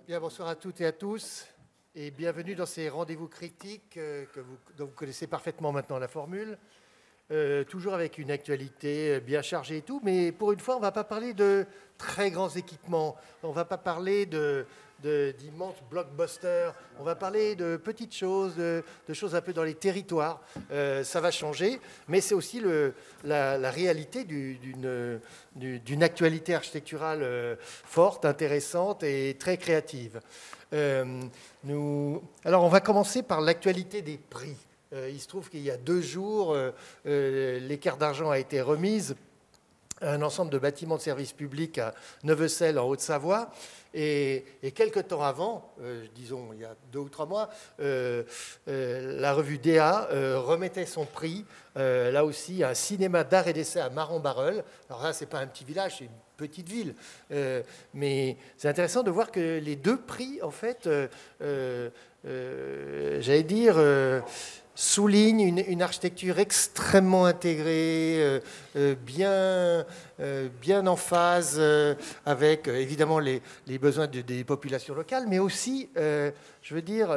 Bien, bonsoir à toutes et à tous et bienvenue dans ces rendez-vous critiques dont vous connaissez parfaitement maintenant la formule. Toujours avec une actualité bien chargée et tout, mais pour une fois, on ne va pas parler de très grands équipements, on ne va pas parler d'immenses blockbusters, on va parler de petites choses, de choses un peu dans les territoires. Ça va changer, mais c'est aussi la réalité d'une actualité architecturale forte, intéressante et très créative. Alors, on va commencer par l'actualité des prix. Il se trouve qu'il y a 2 jours, l'écart d'argent a été remise à un ensemble de bâtiments de services publics à Neuvecelle, en Haute-Savoie. Et quelques temps avant, disons il y a 2 ou 3 mois, la revue DA remettait son prix, là aussi, à un cinéma d'art et d'essai à Marans-Barreul. Alors là, ce n'est pas un petit village, c'est une petite ville. Mais c'est intéressant de voir que les 2 prix, en fait, j'allais dire... souligne une architecture extrêmement intégrée, bien en phase avec évidemment les besoins des populations locales, mais aussi, je veux dire,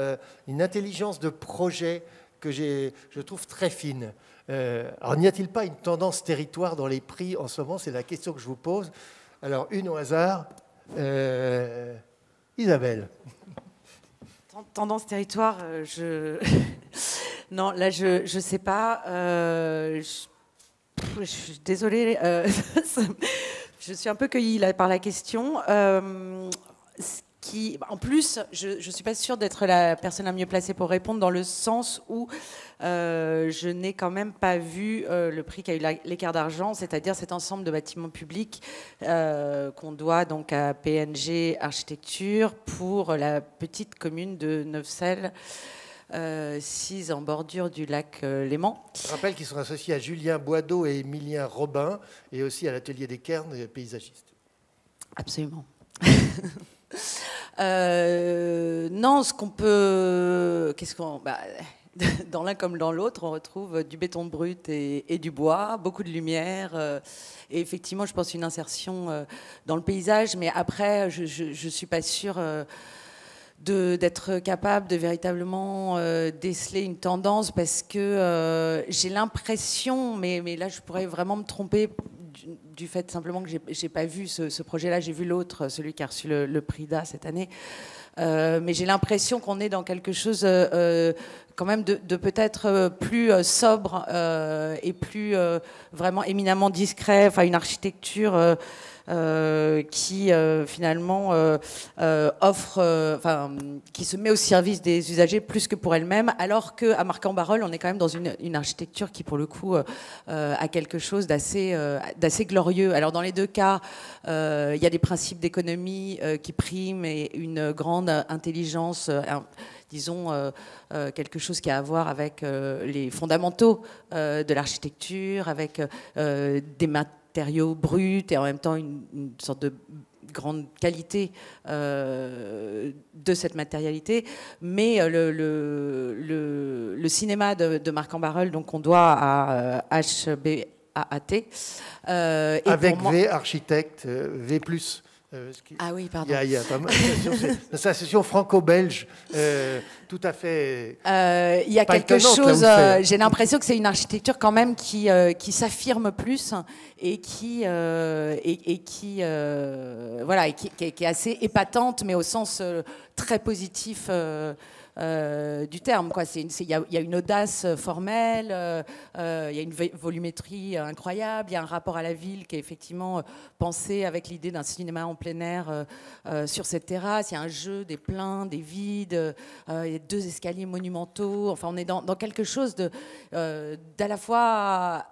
une intelligence de projet que je trouve très fine. Alors, n'y a-t-il pas une tendance territoire dans les prix en ce moment? C'est la question que je vous pose. Alors, une au hasard. Isabelle. Tendance territoire, non, là, je ne sais pas. Je suis désolée. Je suis un peu cueillie là, par la question. En plus, je ne suis pas sûre d'être la personne la mieux placée pour répondre, dans le sens où je n'ai quand même pas vu le prix qu'a eu l'écart d'argent, c'est-à-dire cet ensemble de bâtiments publics qu'on doit donc à PNG Architecture pour la petite commune de Neuvecelle, sise en bordure du lac Léman. Je rappelle qu'ils sont associés à Julien Boideau et Émilien Robin, et aussi à l'atelier des Cairns, paysagistes. Absolument. Non, ce qu'on peut... dans l'un comme dans l'autre, on retrouve du béton brut et du bois, beaucoup de lumière, et effectivement, je pense une insertion dans le paysage, mais après, je ne suis pas sûre d'être capable de véritablement déceler une tendance, parce que j'ai l'impression, mais là, je pourrais vraiment me tromper, du fait simplement que j'ai pas vu ce projet-là, j'ai vu l'autre, celui qui a reçu le prix DA cette année. Mais j'ai l'impression qu'on est dans quelque chose quand même de peut-être plus sobre et plus vraiment éminemment discret, enfin une architecture qui finalement offre, qui se met au service des usagers plus que pour elle-même, alors qu'à Marcan-Barreul, on est quand même dans une architecture qui, pour le coup, a quelque chose d'assez glorieux. Alors, dans les 2 cas, il y a des principes d'économie qui priment et une grande intelligence, disons, quelque chose qui a à voir avec les fondamentaux de l'architecture, avec des matériaux bruts et en même temps une sorte de grande qualité de cette matérialité. Mais le cinéma de Marcan-Barreul, donc on doit à HBAAT. Avec V, architecte, V+. Ah oui, pardon. Il y a pas mal d'associations franco-belges, tout à fait. Il y a quelque chose. J'ai l'impression que c'est une architecture quand même qui s'affirme plus et qui voilà, et qui est assez épatante, mais au sens très positif. Du terme, quoi. Il y a une audace formelle, il y a une volumétrie incroyable, il y a un rapport à la ville qui est effectivement pensé avec l'idée d'un cinéma en plein air sur cette terrasse. Il y a un jeu des pleins, des vides, il y a 2 escaliers monumentaux. Enfin, on est dans quelque chose d'à la fois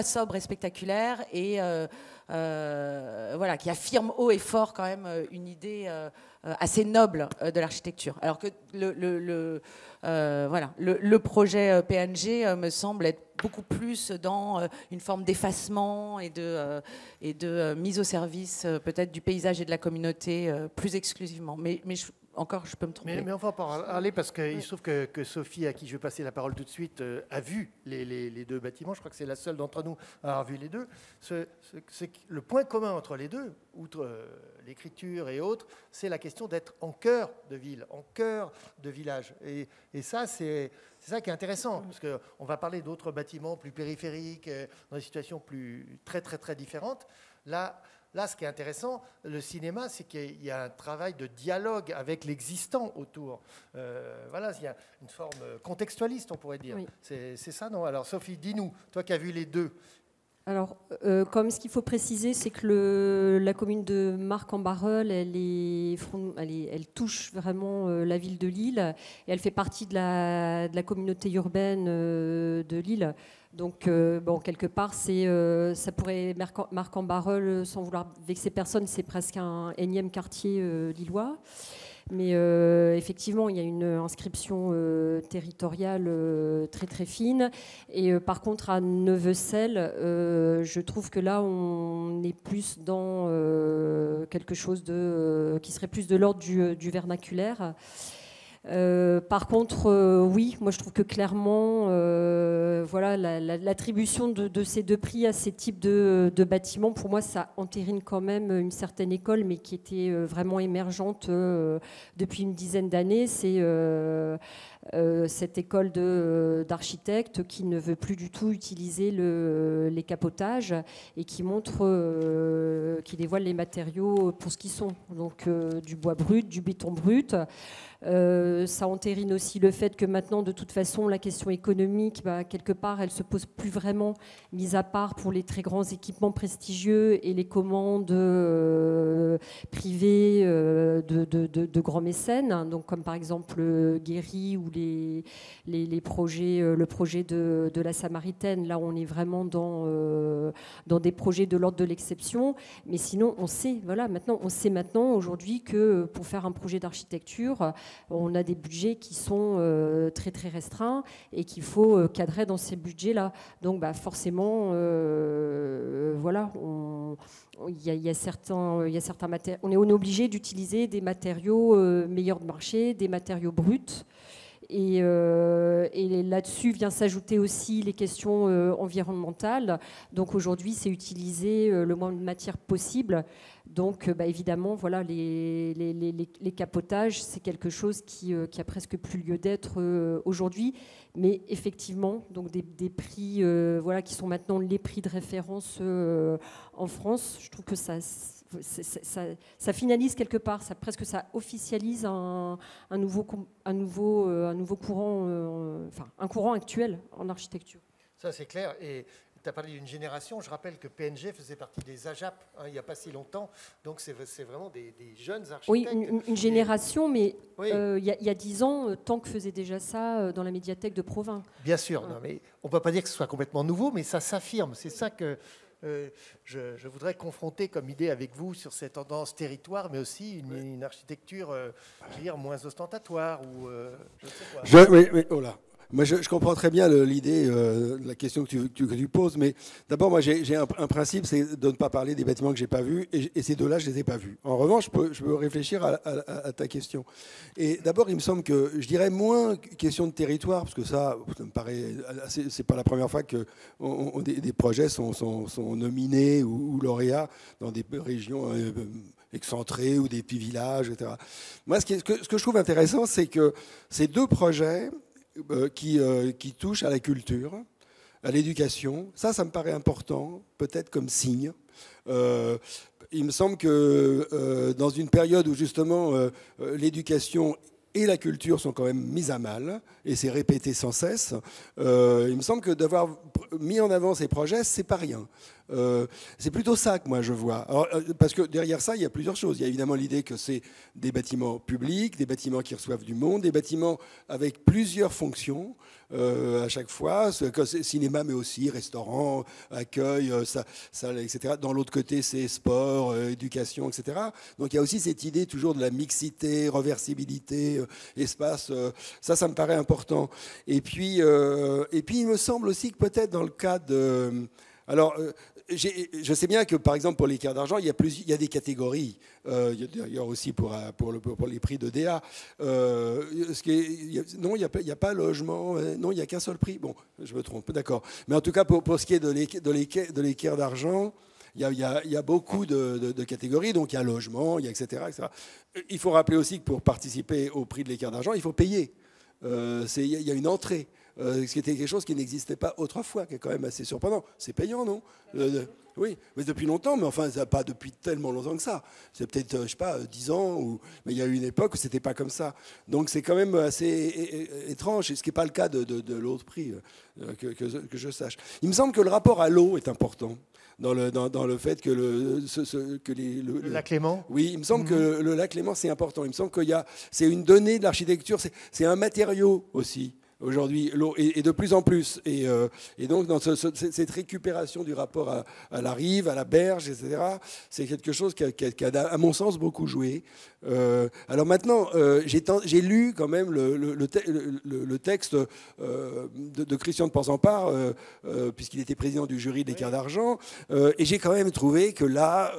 sobre et spectaculaire, et voilà, qui affirme haut et fort quand même une idée assez noble de l'architecture. Alors que voilà, le projet PNG me semble être beaucoup plus dans une forme d'effacement et de mise au service peut-être du paysage et de la communauté plus exclusivement. Mais encore, je peux me tromper. Mais on va en parler parce qu'il se trouve que Sophie, à qui je vais passer la parole tout de suite, a vu les deux bâtiments. Je crois que c'est la seule d'entre nous à avoir vu les deux. Le point commun entre les deux, outre l'écriture et autres, c'est la question d'être en cœur de ville, en cœur de village. Et ça, c'est ça qui est intéressant, parce qu'on va parler d'autres bâtiments plus périphériques, dans des situations très, très, très différentes. Là, ce qui est intéressant, le cinéma, c'est qu'il y a un travail de dialogue avec l'existant autour. Voilà, il y a une forme contextualiste, on pourrait dire. Oui. C'est ça, non? Alors, Sophie, dis-nous, toi qui as vu les deux. Alors, comme ce qu'il faut préciser, c'est que la commune de Marcq-en-Barœul, elle touche vraiment la ville de Lille, et elle fait partie de la communauté urbaine de Lille. Donc, bon, quelque part, ça pourrait, Marcq-en-Barœul, sans vouloir vexer personne, c'est presque un énième quartier lillois. Mais effectivement, il y a une inscription territoriale très très fine. Et par contre, à Neuvecelle, je trouve que là, on est plus dans quelque chose qui serait plus de l'ordre du vernaculaire. Par contre, oui, moi je trouve que clairement, voilà, l'attribution de ces deux prix à ces types de bâtiments, pour moi, ça entérine quand même une certaine école, mais qui était vraiment émergente depuis une dizaine d'années. C'est cette école d'architectes qui ne veut plus du tout utiliser les capotages et qui montre, qui dévoile les matériaux pour ce qu'ils sont. Donc du bois brut, du béton brut. Ça entérine aussi le fait que maintenant, de toute façon, la question économique, quelque part, elle se pose plus vraiment, mis à part pour les très grands équipements prestigieux et les commandes privées de grands mécènes, donc comme par exemple Guéry ou les projets, le projet de la Samaritaine. Là, on est vraiment dans des projets de l'ordre de l'exception. Mais sinon, on sait maintenant aujourd'hui que pour faire un projet d'architecture, on a des budgets qui sont très très restreints et qu'il faut cadrer dans ces budgets-là. Donc forcément, voilà, il y a certains matériaux. On est obligé d'utiliser des matériaux meilleurs de marché, des matériaux bruts. Et là-dessus vient s'ajouter aussi les questions environnementales. Donc aujourd'hui, c'est utiliser le moins de matière possible. Donc évidemment, voilà, les capotages, c'est quelque chose qui a presque plus lieu d'être aujourd'hui. Mais effectivement, donc des prix voilà, qui sont maintenant les prix de référence en France, je trouve que ça finalise quelque part, ça officialise un nouveau courant, un courant actuel en architecture. Ça, c'est clair. Et tu as parlé d'une génération. Je rappelle que PNG faisait partie des AJAP il n'y a pas si longtemps. Donc, c'est vraiment des jeunes architectes. Oui, une génération, mais oui. Il y a 10 ans, Tank faisait déjà ça dans la médiathèque de Provins. Bien sûr. Non, mais on ne peut pas dire que ce soit complètement nouveau, mais ça s'affirme. C'est ça que je voudrais confronter comme idée avec vous sur cette tendance territoire, mais aussi une architecture, je veux dire, moins ostentatoire ou je ne sais quoi. Oui, oh là. Moi, je comprends très bien l'idée, la question que tu poses, mais d'abord, moi, j'ai un principe, c'est de ne pas parler des bâtiments que je n'ai pas vus, et ces deux-là, je ne les ai pas vus. En revanche, je peux réfléchir à ta question. Et d'abord, il me semble que, je dirais moins question de territoire, parce que ça me paraît, c'est pas la première fois que des projets sont nominés ou lauréats dans des régions excentrés ou des petits villages, etc. Moi, ce que je trouve intéressant, c'est que ces deux projets qui touche à la culture, à l'éducation. Ça me paraît important, peut-être comme signe. Il me semble que dans une période où justement l'éducation et la culture sont quand même mises à mal, et c'est répété sans cesse, il me semble que d'avoir mis en avant ces projets, c'est pas rien. C'est plutôt ça que moi je vois. Alors, parce que derrière ça, il y a plusieurs choses. Il y a évidemment l'idée que c'est des bâtiments publics, des bâtiments qui reçoivent du monde, des bâtiments avec plusieurs fonctions à chaque fois, cinéma mais aussi restaurant, accueil, etc. Dans l'autre côté, c'est sport, éducation, etc. Donc il y a aussi cette idée toujours de la mixité, reversibilité, espace. Ça me paraît important. Et puis il me semble aussi que peut-être dans le cas de... Alors, je sais bien que, par exemple, pour l'équerre d'argent, il y a des catégories. Il y a d'ailleurs aussi pour les prix de DA. Non, il n'y a pas logement. Non, il n'y a qu'un seul prix. Bon, je me trompe, d'accord. Mais en tout cas, pour ce qui est de l'équerre d'argent, il y a beaucoup de catégories. Donc, il y a logement, il y a etc., etc. Il faut rappeler aussi que pour participer au prix de l'équerre d'argent, il faut payer. Il y a une entrée. Ce qui était quelque chose qui n'existait pas autrefois, qui est quand même assez surprenant. C'est payant, non? Oui, mais depuis longtemps, mais enfin, pas depuis tellement longtemps que ça. C'est peut-être, je sais pas, 10 ans, mais il y a eu une époque où c'était pas comme ça. Donc c'est quand même assez étrange, ce qui n'est pas le cas de l'autre prix, que je sache. Il me semble que le rapport à l'eau est important. Dans le fait que le lac Léman. Oui, il me semble que le lac Léman, c'est important. Il me semble c'est une donnée de l'architecture, c'est un matériau aussi. Aujourd'hui, l'eau, et de plus en plus. Et donc, dans cette récupération du rapport à la rive, à la berge, etc., c'est quelque chose qui a, à mon sens, beaucoup joué. Alors maintenant, j'ai lu quand même le texte de Christian de Porzampar, puisqu'il était président du jury de l'équerre d'argent, et j'ai quand même trouvé que là,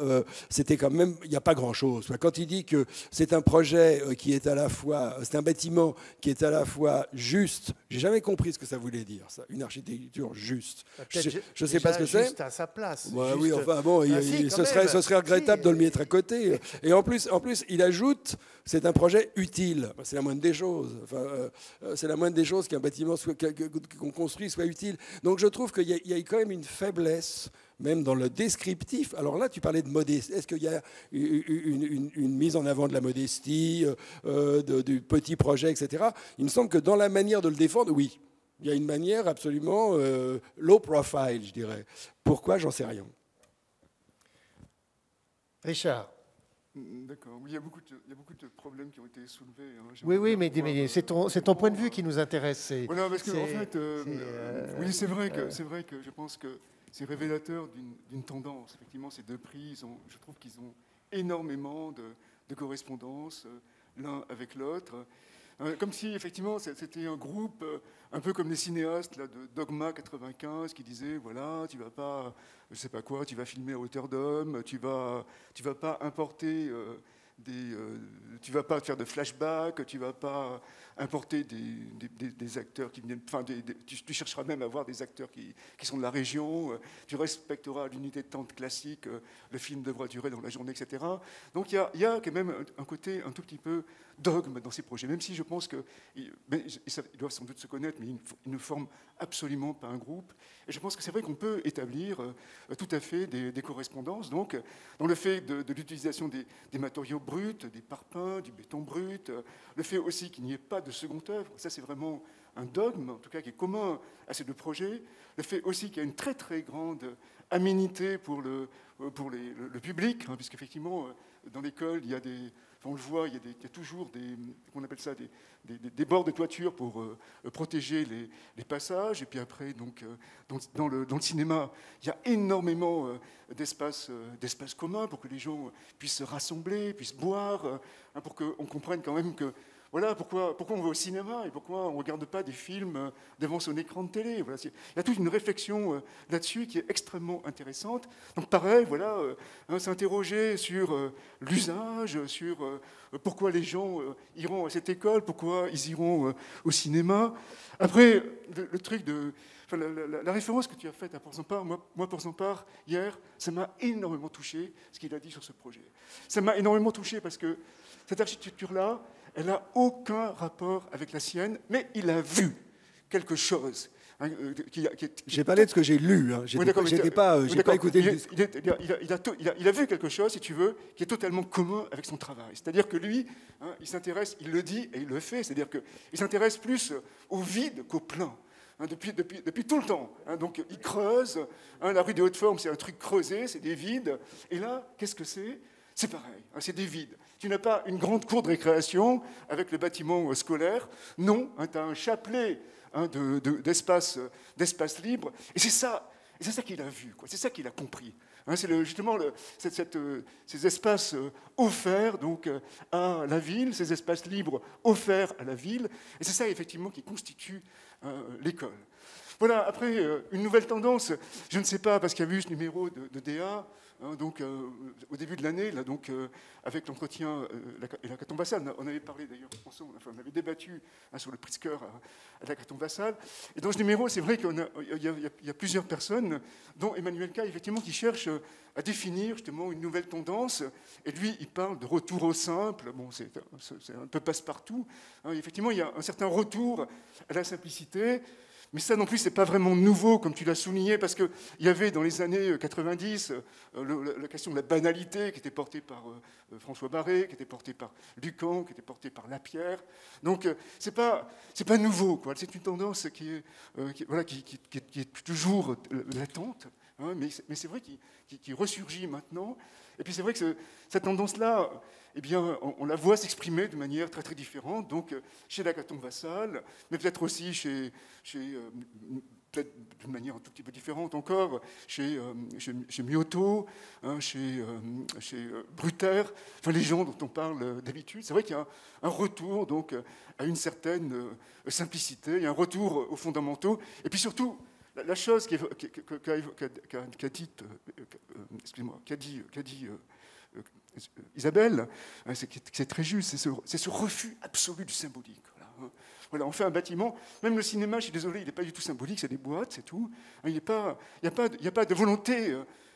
c'était quand même, il n'y a pas grand-chose. Quand il dit que c'est un projet qui est à la fois, c'est un bâtiment qui est à la fois juste. J'ai jamais compris ce que ça voulait dire, ça, une architecture juste. Je ne sais pas ce que c'est. Juste à sa place. Ouais, oui, enfin bon, ce serait regrettable de le mettre à côté. Et en plus, il ajoute, c'est un projet utile. C'est la moindre des choses. Enfin, c'est la moindre des choses qu'un bâtiment qu'on construit soit utile. Donc je trouve qu'il y a quand même une faiblesse. Même dans le descriptif. Alors là, tu parlais de modestie. Est-ce qu'il y a une mise en avant de la modestie, du petit projet, etc. Il me semble que dans la manière de le défendre, oui, il y a une manière absolument low profile, je dirais. Pourquoi? J'en sais rien. Richard. D'accord. Oui, il y a beaucoup de problèmes qui ont été soulevés. Hein. Oui, mais c'est ton point de vue qui nous intéresse. Voilà, parce que en fait, oui, c'est vrai que je pense que c'est révélateur d'une tendance. Effectivement, ces deux prix, je trouve qu'ils ont énormément de correspondances l'un avec l'autre. Comme si, effectivement, c'était un groupe, un peu comme les cinéastes là, de Dogma 95, qui disaient, voilà, tu vas pas, je sais pas quoi, tu vas filmer à hauteur d'homme, tu vas pas importer tu vas pas faire de flashback, tu vas pas importer des acteurs qui viennent, enfin, tu chercheras même à avoir des acteurs qui sont de la région, tu respecteras l'unité de temps classique, le film devra durer dans la journée, etc. Donc il y a quand même un côté un tout petit peu dogme dans ces projets, même si je pense qu'ils doivent sans doute se connaître, mais ils ne forment absolument pas un groupe. Et je pense que c'est vrai qu'on peut établir tout à fait des correspondances, donc, dans le fait de l'utilisation des matériaux bruts, des parpaings, du béton brut, le fait aussi qu'il n'y ait pas de seconde œuvre, ça c'est vraiment un dogme, en tout cas qui est commun à ces deux projets, le fait aussi qu'il y a une très très grande aménité pour le public, hein, puisqu'effectivement, dans l'école, il y a on le voit, il y a toujours on appelle ça des bords de toiture pour protéger les passages. Et puis après, donc, dans le cinéma, il y a énormément d'espaces communs pour que les gens puissent se rassembler, puissent boire, pour qu'on comprenne quand même que voilà pourquoi on va au cinéma et pourquoi on ne regarde pas des films devant son écran de télé. Voilà, il y a toute une réflexion là-dessus qui est extrêmement intéressante. Donc pareil, voilà, s'interroger sur l'usage, sur pourquoi les gens iront à cette école, pourquoi ils iront au cinéma. Après, le truc de... Enfin, la référence que tu as faite à Porzampar, moi Porzampar, hier, ça m'a énormément touché, ce qu'il a dit sur ce projet. Ça m'a énormément touché parce que cette architecture-là, elle n'a aucun rapport avec la sienne, mais il a vu quelque chose. J'ai parlé de ce que j'ai lu, hein. J'ai pas écouté. Il a vu quelque chose, si tu veux, qui est totalement commun avec son travail. C'est-à-dire que lui, hein, il s'intéresse, il le dit et il le fait, c'est-à-dire qu'il s'intéresse plus au vide qu'au plein. Hein, depuis tout le temps. Hein, donc il creuse. Hein, la rue des Hautes-Formes, c'est un truc creusé, c'est des vides. Et là, qu'est-ce que c'est? C'est pareil, hein, c'est des vides. Tu n'as pas une grande cour de récréation avec le bâtiment scolaire. Non, hein, tu as un chapelet hein, d'espace libre. Et c'est ça qu'il a vu, quoi. C'est ça qu'il a compris. Hein, c'est justement ces espaces offerts donc, à la ville, ces espaces libres offerts à la ville. Et c'est ça, effectivement, qui constitue l'école. Voilà, après, une nouvelle tendance, je ne sais pas, parce qu'il y a eu ce numéro de DA, hein, donc, au début de l'année, là, donc, avec l'entretien et l'hackathon Vassal, on avait parlé d'ailleurs ensemble, enfin, on avait débattu hein, sur le Pritzker à l'hackathon Vassal. Et dans ce numéro, c'est vrai qu'il y a plusieurs personnes, dont Emmanuel Caille, effectivement, qui cherchent à définir justement une nouvelle tendance. Et lui, il parle de retour au simple. Bon, c'est un peu passe-partout. Hein, effectivement, il y a un certain retour à la simplicité. Mais ça non plus, ce n'est pas vraiment nouveau, comme tu l'as souligné, parce qu'il y avait dans les années 90 la question de la banalité qui était portée par François Barré, qui était portée par Lucan, qui était portée par Lapierre. Donc, ce n'est pas nouveau, quoi. C'est une tendance qui est toujours latente, hein, mais c'est vrai qui ressurgit maintenant. Et puis c'est vrai que cette tendance-là, eh bien, on la voit s'exprimer de manière très très différente, donc chez l'hackathon Vassal, mais peut-être aussi peut-être d'une manière un tout petit peu différente encore, chez Mioto, hein, chez Brutter, enfin les gens dont on parle d'habitude. C'est vrai qu'il y a un retour donc à une certaine simplicité, il y a un retour aux fondamentaux, et puis surtout la chose qu'a dit Isabelle, c'est très juste, c'est ce refus absolu du symbolique. Voilà, on fait un bâtiment, même le cinéma, je suis désolé, il n'est pas du tout symbolique, c'est des boîtes, c'est tout. Il n'y a pas de volonté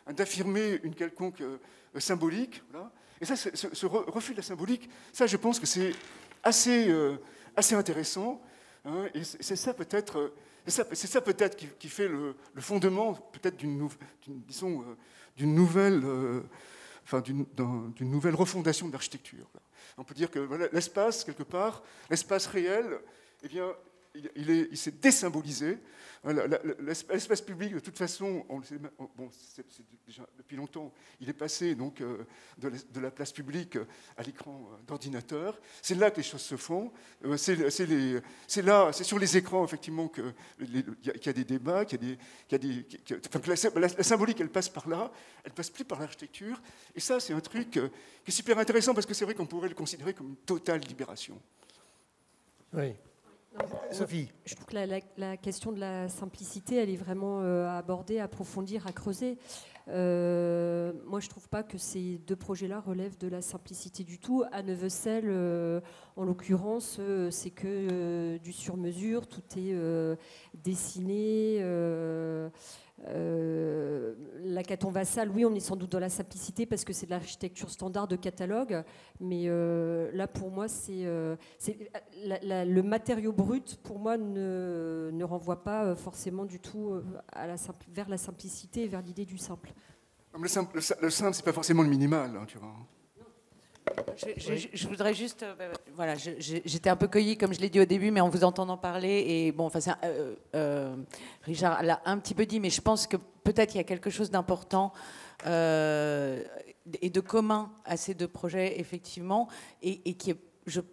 d'affirmer une quelconque symbolique. Voilà. Et ça, ce refus de la symbolique, ça, je pense que c'est assez intéressant. Hein, et c'est ça peut-être qui fait le fondement peut-être d'une nouvelle refondation de l'architecture. On peut dire que voilà, l'espace, quelque part, l'espace réel, eh bien, il s'est désymbolisé. L'espace public, de toute façon, c'est déjà depuis longtemps, il est passé donc, de la place publique à l'écran d'ordinateur. C'est là que les choses se font. C'est sur les écrans, effectivement, qu'il y a des débats, la symbolique, elle passe par là, elle ne passe plus par l'architecture. Et ça, c'est un truc qui est super intéressant, parce que c'est vrai qu'on pourrait le considérer comme une totale libération. Oui. Sophie. Je trouve que la question de la simplicité, elle est vraiment à aborder, à approfondir, à creuser. Moi, je ne trouve pas que ces deux projets-là relèvent de la simplicité du tout. À Neuvecelle, en l'occurrence, c'est que du sur-mesure, tout est dessiné. L'hackathon Vassal, oui, on est sans doute dans la simplicité parce que c'est de l'architecture standard de catalogue, mais là pour moi le matériau brut pour moi ne renvoie pas forcément du tout vers la simplicité et vers l'idée du simple. Le simple, c'est pas forcément le minimal, hein, tu vois. Je voudrais juste, voilà, j'étais un peu cueillie comme je l'ai dit au début, mais en vous entendant parler, et bon, enfin, Richard l'a un petit peu dit, mais je pense que peut-être il y a quelque chose d'important et de commun à ces deux projets, effectivement, et qui est,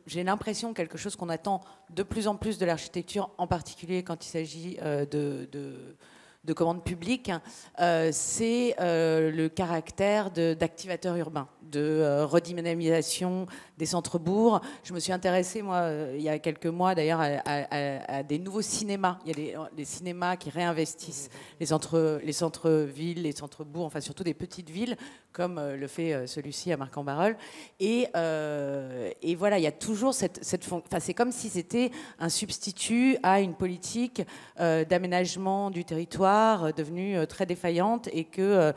j'ai l'impression, quelque chose qu'on attend de plus en plus de l'architecture, en particulier quand il s'agit de commandes publiques, c'est le caractère d'activateur urbain, de redynamisation des centres-bourgs. Je me suis intéressée, moi, il y a quelques mois, d'ailleurs, à des nouveaux cinémas. Il y a des cinémas qui réinvestissent les centres-villes, les centres-bourgs, enfin surtout des petites villes, comme le fait celui-ci à Marc-en-Barœul. Et voilà, il y a toujours enfin, c'est comme si c'était un substitut à une politique d'aménagement du territoire devenue très défaillante, et que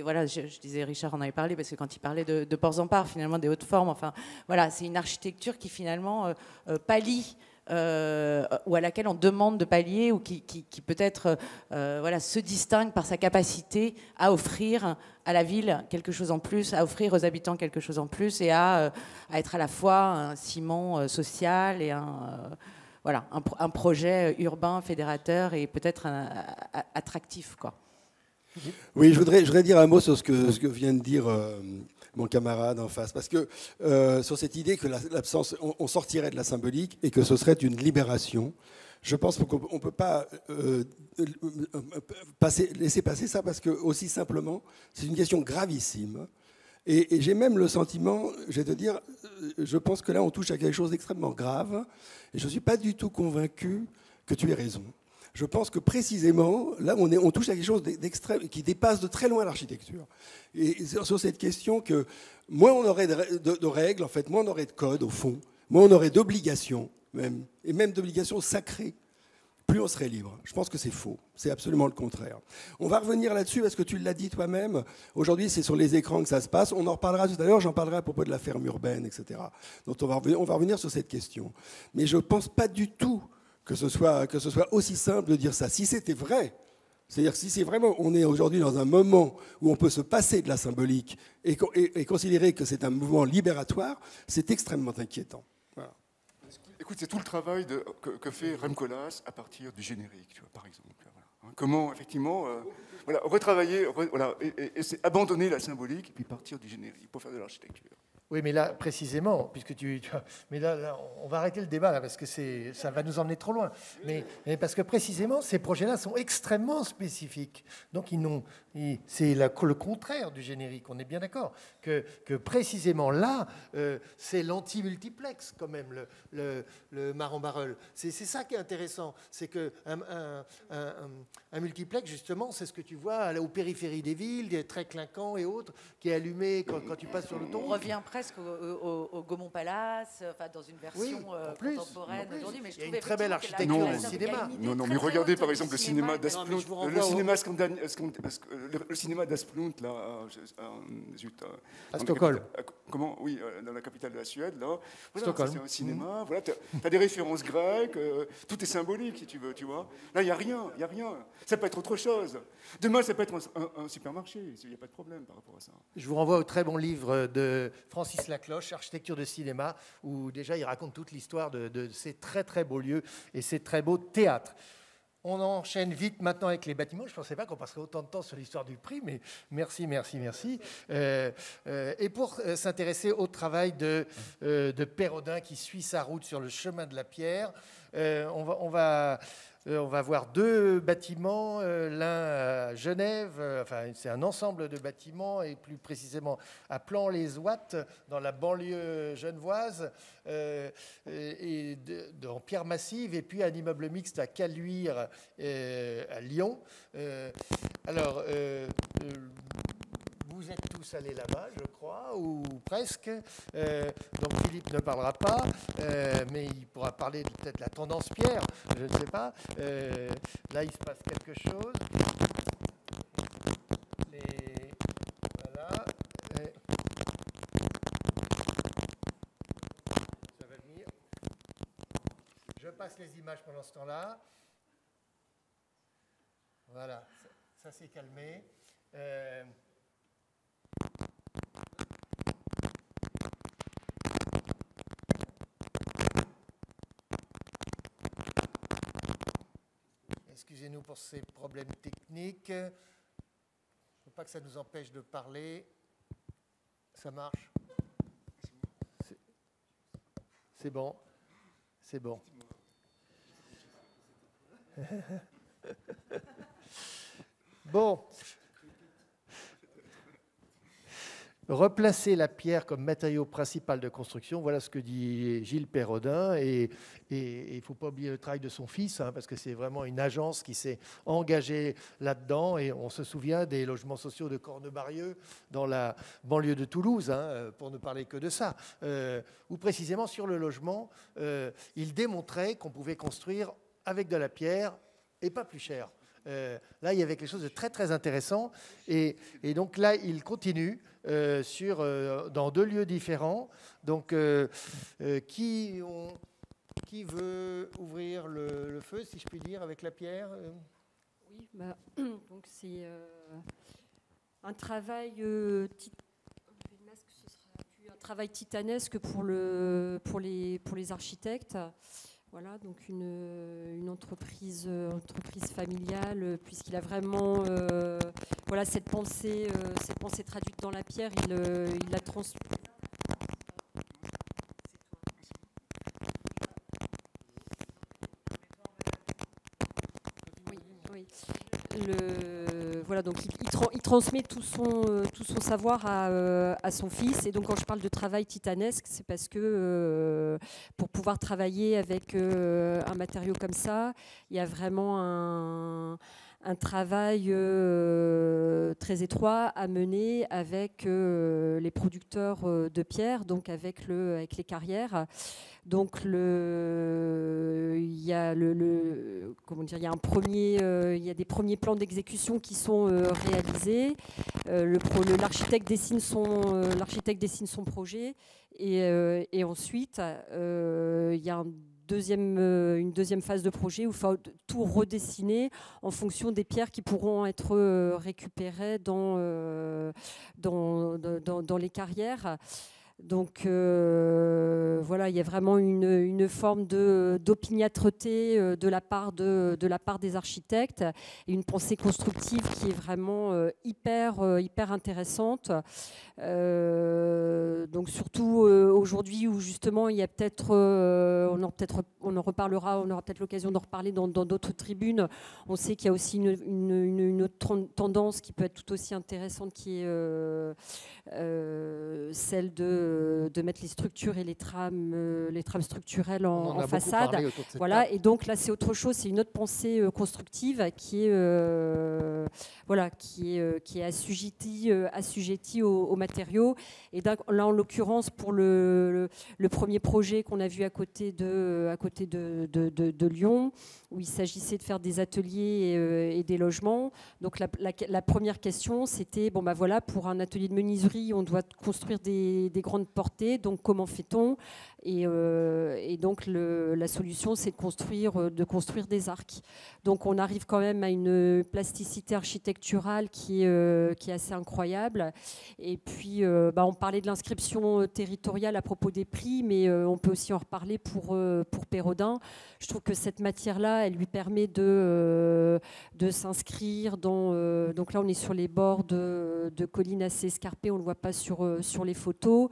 voilà, je disais, Richard en avait parlé, parce que quand il parlait de Ports-en-Part, finalement des hautes formes, enfin voilà, c'est une architecture qui finalement pallie ou à laquelle on demande de pallier, ou qui peut-être voilà, se distingue par sa capacité à offrir à la ville quelque chose en plus, à offrir aux habitants quelque chose en plus, et à être à la fois un ciment social et voilà, un projet urbain fédérateur et peut-être attractif, quoi. Oui, je voudrais dire un mot sur ce que vient de dire mon camarade en face, parce que sur cette idée que l'absence, on sortirait de la symbolique et que ce serait une libération. Je pense qu'on ne peut pas laisser passer ça parce que, aussi simplement, c'est une question gravissime. Et j'ai même le sentiment, je vais te dire, je pense que là, on touche à quelque chose d'extrêmement grave. Et je ne suis pas du tout convaincu que tu aies raison. Je pense que précisément, là, on touche à quelque chose d'extrême qui dépasse de très loin l'architecture. Et sur cette question que moins on aurait de règles, en fait, moins on aurait de codes, au fond, moins on aurait d'obligations, même, et même d'obligations sacrées, plus on serait libre. Je pense que c'est faux. C'est absolument le contraire. On va revenir là-dessus parce que tu l'as dit toi-même. Aujourd'hui, c'est sur les écrans que ça se passe. On en reparlera tout à l'heure. J'en parlerai à propos de la ferme urbaine, etc. Donc on va revenir sur cette question. Mais je ne pense pas du tout que ce soit aussi simple de dire ça. Si c'était vrai, c'est-à-dire si c'est vraiment, on est aujourd'hui dans un moment où on peut se passer de la symbolique et considérer que c'est un mouvement libératoire, c'est extrêmement inquiétant. Voilà. Écoute, c'est tout le travail que fait Rem Koolhaas à partir du générique, tu vois, par exemple. Voilà. Comment, effectivement, retravailler, et c'est abandonner la symbolique et puis partir du générique pour faire de l'architecture. Oui, mais là, précisément, puisque mais là, on va arrêter le débat, là, parce que ça va nous emmener trop loin. Mais parce que précisément, ces projets-là sont extrêmement spécifiques. Donc, c'est le contraire du générique, on est bien d'accord. Que précisément là, c'est l'anti-multiplex, quand même, le Marant-Barreul. C'est ça qui est intéressant. C'est qu'un multiplex, justement, c'est ce que tu vois aux périphéries des villes, des traits clinquants et autres, qui est allumé quand tu passes sur le ton. On revient presque au Gaumont Palace, enfin, dans une version contemporaine aujourd'hui. Il y a une très belle architecture du cinéma. Non, mais regardez par exemple le cinéma d'Asplund, le cinéma d'Asplund, là, à Stockholm. Comment? Oui, dans la capitale de la Suède, là. Voilà, Stockholm. c'est un cinéma, voilà, tu as des références grecques, tout est symbolique, si tu veux, tu vois. Là, il n'y a rien. Ça peut être autre chose. Demain, ça peut être un supermarché, il n'y a pas de problème par rapport à ça. Je vous renvoie au très bon livre de Francis Lacloche, Architecture de cinéma, où déjà il raconte toute l'histoire de ces très très beaux lieux et ces très beaux théâtres. On enchaîne vite maintenant avec les bâtiments. Je ne pensais pas qu'on passerait autant de temps sur l'histoire du prix, mais merci. Et pour s'intéresser au travail de Perrodin qui suit sa route sur le chemin de la pierre, on va voir deux bâtiments, l'un à Genève, enfin c'est un ensemble de bâtiments, et plus précisément à Plan-les-Ouates, dans la banlieue genevoise, en pierre massive, et puis un immeuble mixte à Caluire, à Lyon. Vous êtes tous allés là-bas, je crois, ou presque. Donc Philippe ne parlera pas, mais il pourra parler peut-être de la tendance pierre, je ne sais pas. Là, il se passe quelque chose. Voilà. Ça va venir. Je passe les images pendant ce temps-là. Voilà, ça s'est calmé. Excusez-nous pour ces problèmes techniques. Il ne faut pas que ça nous empêche de parler. Ça marche? C'est bon. C'est bon. Bon. Replacer la pierre comme matériau principal de construction, voilà ce que dit Gilles Perrodin. Et il ne faut pas oublier le travail de son fils, parce que c'est vraiment une agence qui s'est engagée là-dedans. Et on se souvient des logements sociaux de Cornebarieux dans la banlieue de Toulouse, pour ne parler que de ça. Où précisément sur le logement, il démontrait qu'on pouvait construire avec de la pierre et pas plus cher. Là, il y avait quelque chose de très très intéressant. Et donc là, il continue dans deux lieux différents. Donc, qui veut ouvrir le feu, si je puis dire, avec la pierre? Oui, donc c'est un travail un travail titanesque pour les architectes. Voilà, donc une entreprise familiale, puisqu'il a vraiment cette pensée traduite dans la pierre, il l'a transmise. voilà, donc il transmet tout son savoir à son fils. Et donc quand je parle de travail titanesque, c'est parce que pour pouvoir travailler avec un matériau comme ça, il y a vraiment un travail très étroit à mener avec les producteurs de pierre, donc avec les carrières. Donc il y a comment dire, il y a des premiers plans d'exécution qui sont réalisés. L'architecte dessine son projet et ensuite il y a une deuxième phase de projet où il faut tout redessiner en fonction des pierres qui pourront être récupérées dans les carrières. Donc voilà, il y a vraiment une forme d'opiniâtreté de la part des architectes et une pensée constructive qui est vraiment hyper intéressante. Donc surtout aujourd'hui où justement il y a peut-être, on en reparlera, on aura peut-être l'occasion d'en reparler dans d'autres tribunes. On sait qu'il y a aussi une autre tendance qui peut être tout aussi intéressante, qui est celle de mettre les structures et les trames structurelles en façade. Voilà, et donc là c'est autre chose, c'est une autre pensée constructive qui est assujettie aux matériaux. Et là en l'occurrence pour le premier projet qu'on a vu à côté de Lyon, où il s'agissait de faire des ateliers et des logements. Donc la première question c'était voilà, pour un atelier de menuiserie on doit construire des grandes portées, donc comment fait-on ? Et donc la solution c'est de construire des arcs. Donc on arrive quand même à une plasticité architecturale qui est assez incroyable. Et puis on parlait de l'inscription territoriale à propos des prix, mais on peut aussi en reparler pour Pérodin. Je trouve que cette matière-là, elle lui permet de s'inscrire dans... donc là, on est sur les bords de collines assez escarpées, on ne le voit pas sur les photos,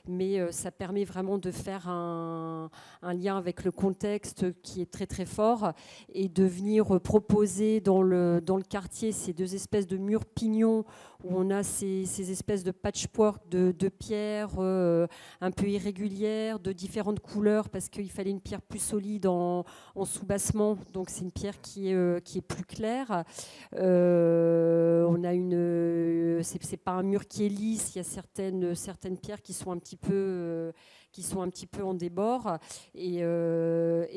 mais ça permet vraiment de faire un lien avec le contexte qui est très très fort et de venir proposer dans le quartier ces deux espèces de murs pignons où on a ces espèces de patchwork de pierres un peu irrégulières, de différentes couleurs, parce qu'il fallait une pierre plus solide en soubassement, donc c'est une pierre qui est plus claire. On a c'est pas un mur qui est lisse, il y a certaines pierres qui sont un petit peu en débord, et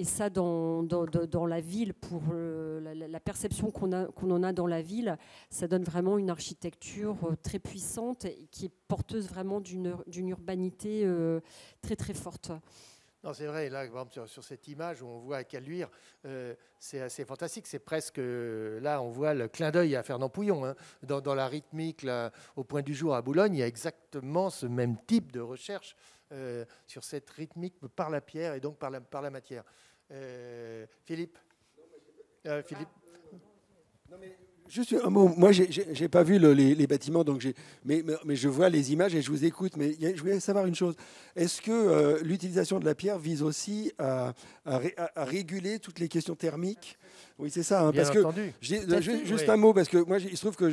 ça dans la ville, pour la perception qu'on en a dans la ville, ça donne vraiment une architecture très puissante et qui est porteuse vraiment d'une urbanité très très forte. Non, c'est vrai, là, par exemple, sur cette image où on voit à Caluire, c'est assez fantastique. C'est presque, là, on voit le clin d'œil à Fernand Pouillon. Hein. Dans la rythmique, là, au Point du Jour à Boulogne, il y a exactement ce même type de recherche sur cette rythmique par la pierre et donc par la matière. Philippe Philippe non, mais juste un mot. Moi, j'ai pas vu les bâtiments, donc mais je vois les images et je vous écoute. Mais je voulais savoir une chose. Est-ce que l'utilisation de la pierre vise aussi à réguler toutes les questions thermiques ? Oui, c'est ça. Hein, parce entendu. Juste un mot, parce que moi, il se trouve que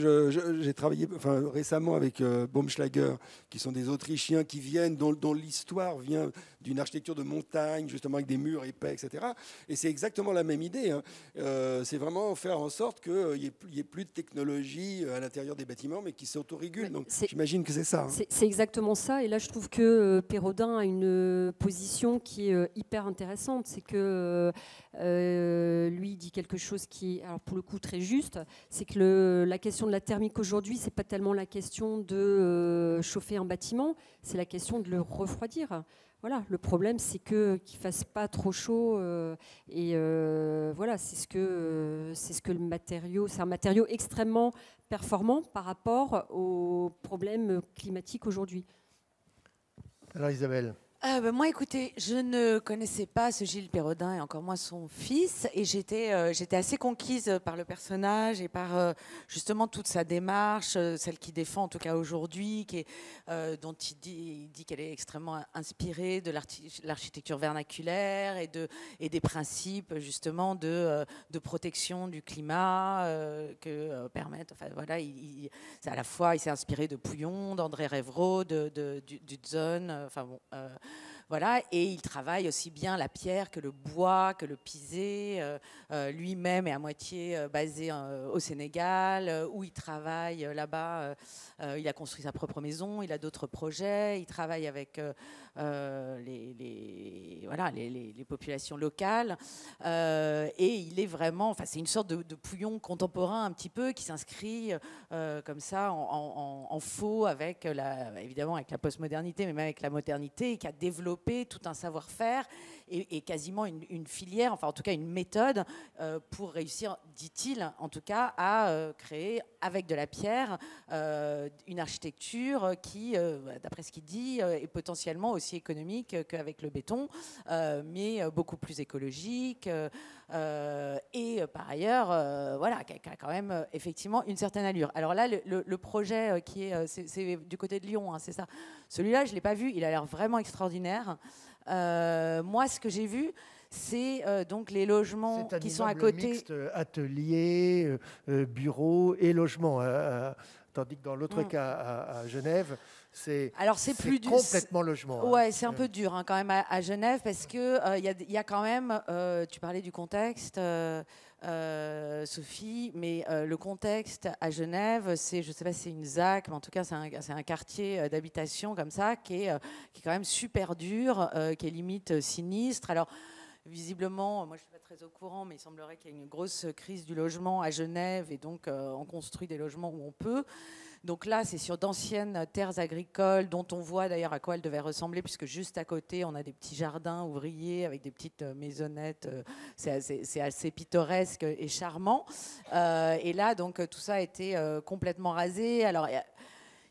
j'ai travaillé récemment avec Baumschlager, qui sont des Autrichiens qui viennent, dont l'histoire vient d'une architecture de montagne, justement avec des murs épais, etc. Et c'est exactement la même idée. Hein. C'est vraiment faire en sorte qu'il n'y ait plus de technologie à l'intérieur des bâtiments, mais qui s'autorégulent. Donc j'imagine que c'est ça. Hein. C'est exactement ça. Et là, je trouve que Pérodin a une position qui est hyper intéressante. C'est que lui, il dit quelque chose qui est, alors pour le coup, très juste. C'est que la question de la thermique aujourd'hui, c'est pas tellement la question de chauffer un bâtiment, c'est la question de le refroidir. Voilà, le problème, c'est qu'il fasse pas trop chaud. Voilà, c'est ce que le matériau, c'est un matériau extrêmement performant par rapport aux problèmes climatiques aujourd'hui. Alors Isabelle. Moi, écoutez, je ne connaissais pas ce Gilles Pérodin et encore moins son fils, et j'étais assez conquise par le personnage et par justement toute sa démarche, celle qu'il défend en tout cas aujourd'hui, dont il dit qu'elle est extrêmement inspirée de l'architecture vernaculaire et des principes justement de protection du climat que permettent. Enfin voilà, c'est à la fois il s'est inspiré de Pouillon, d'André Revreau, d'Hudson, enfin bon. Voilà, et il travaille aussi bien la pierre que le bois, que le pisé. Lui-même est à moitié basé au Sénégal, où il travaille là-bas. Il a construit sa propre maison, il a d'autres projets, il travaille avec les populations locales. Et il est vraiment, enfin, c'est une sorte de Pouillon contemporain un petit peu qui s'inscrit comme ça en faux avec évidemment avec la postmodernité, mais même avec la modernité, et qui a développé tout un savoir-faire et quasiment une filière, enfin en tout cas une méthode pour réussir, dit-il en tout cas, à créer avec de la pierre une architecture qui, d'après ce qu'il dit, est potentiellement aussi économique qu'avec le béton, mais beaucoup plus écologique et par ailleurs, voilà, qui a quand même effectivement une certaine allure. Alors là, le projet qui est, c'est du côté de Lyon, hein, c'est ça. Celui-là, je l'ai pas vu, il a l'air vraiment extraordinaire. Moi, ce que j'ai vu, c'est donc les logements qui sont à côté. Mixte, atelier, bureau et logement. Tandis que dans l'autre cas, à Genève, c'est plus complètement logement. Ouais, c'est un peu dur hein, quand même à Genève parce que y a quand même. Tu parlais du contexte. Sophie, mais le contexte à Genève, c'est, je ne sais pas si c'est une ZAC, mais en tout cas c'est un quartier d'habitation comme ça qui est quand même super dur, qui est limite sinistre. Alors visiblement, moi je ne suis pas très au courant, mais il semblerait qu'il y ait une grosse crise du logement à Genève et donc on construit des logements où on peut. Donc là, c'est sur d'anciennes terres agricoles dont on voit d'ailleurs à quoi elles devaient ressembler, puisque juste à côté, on a des petits jardins ouvriers avec des petites maisonnettes. C'est assez pittoresque et charmant. Et là, donc, tout ça a été complètement rasé. Alors,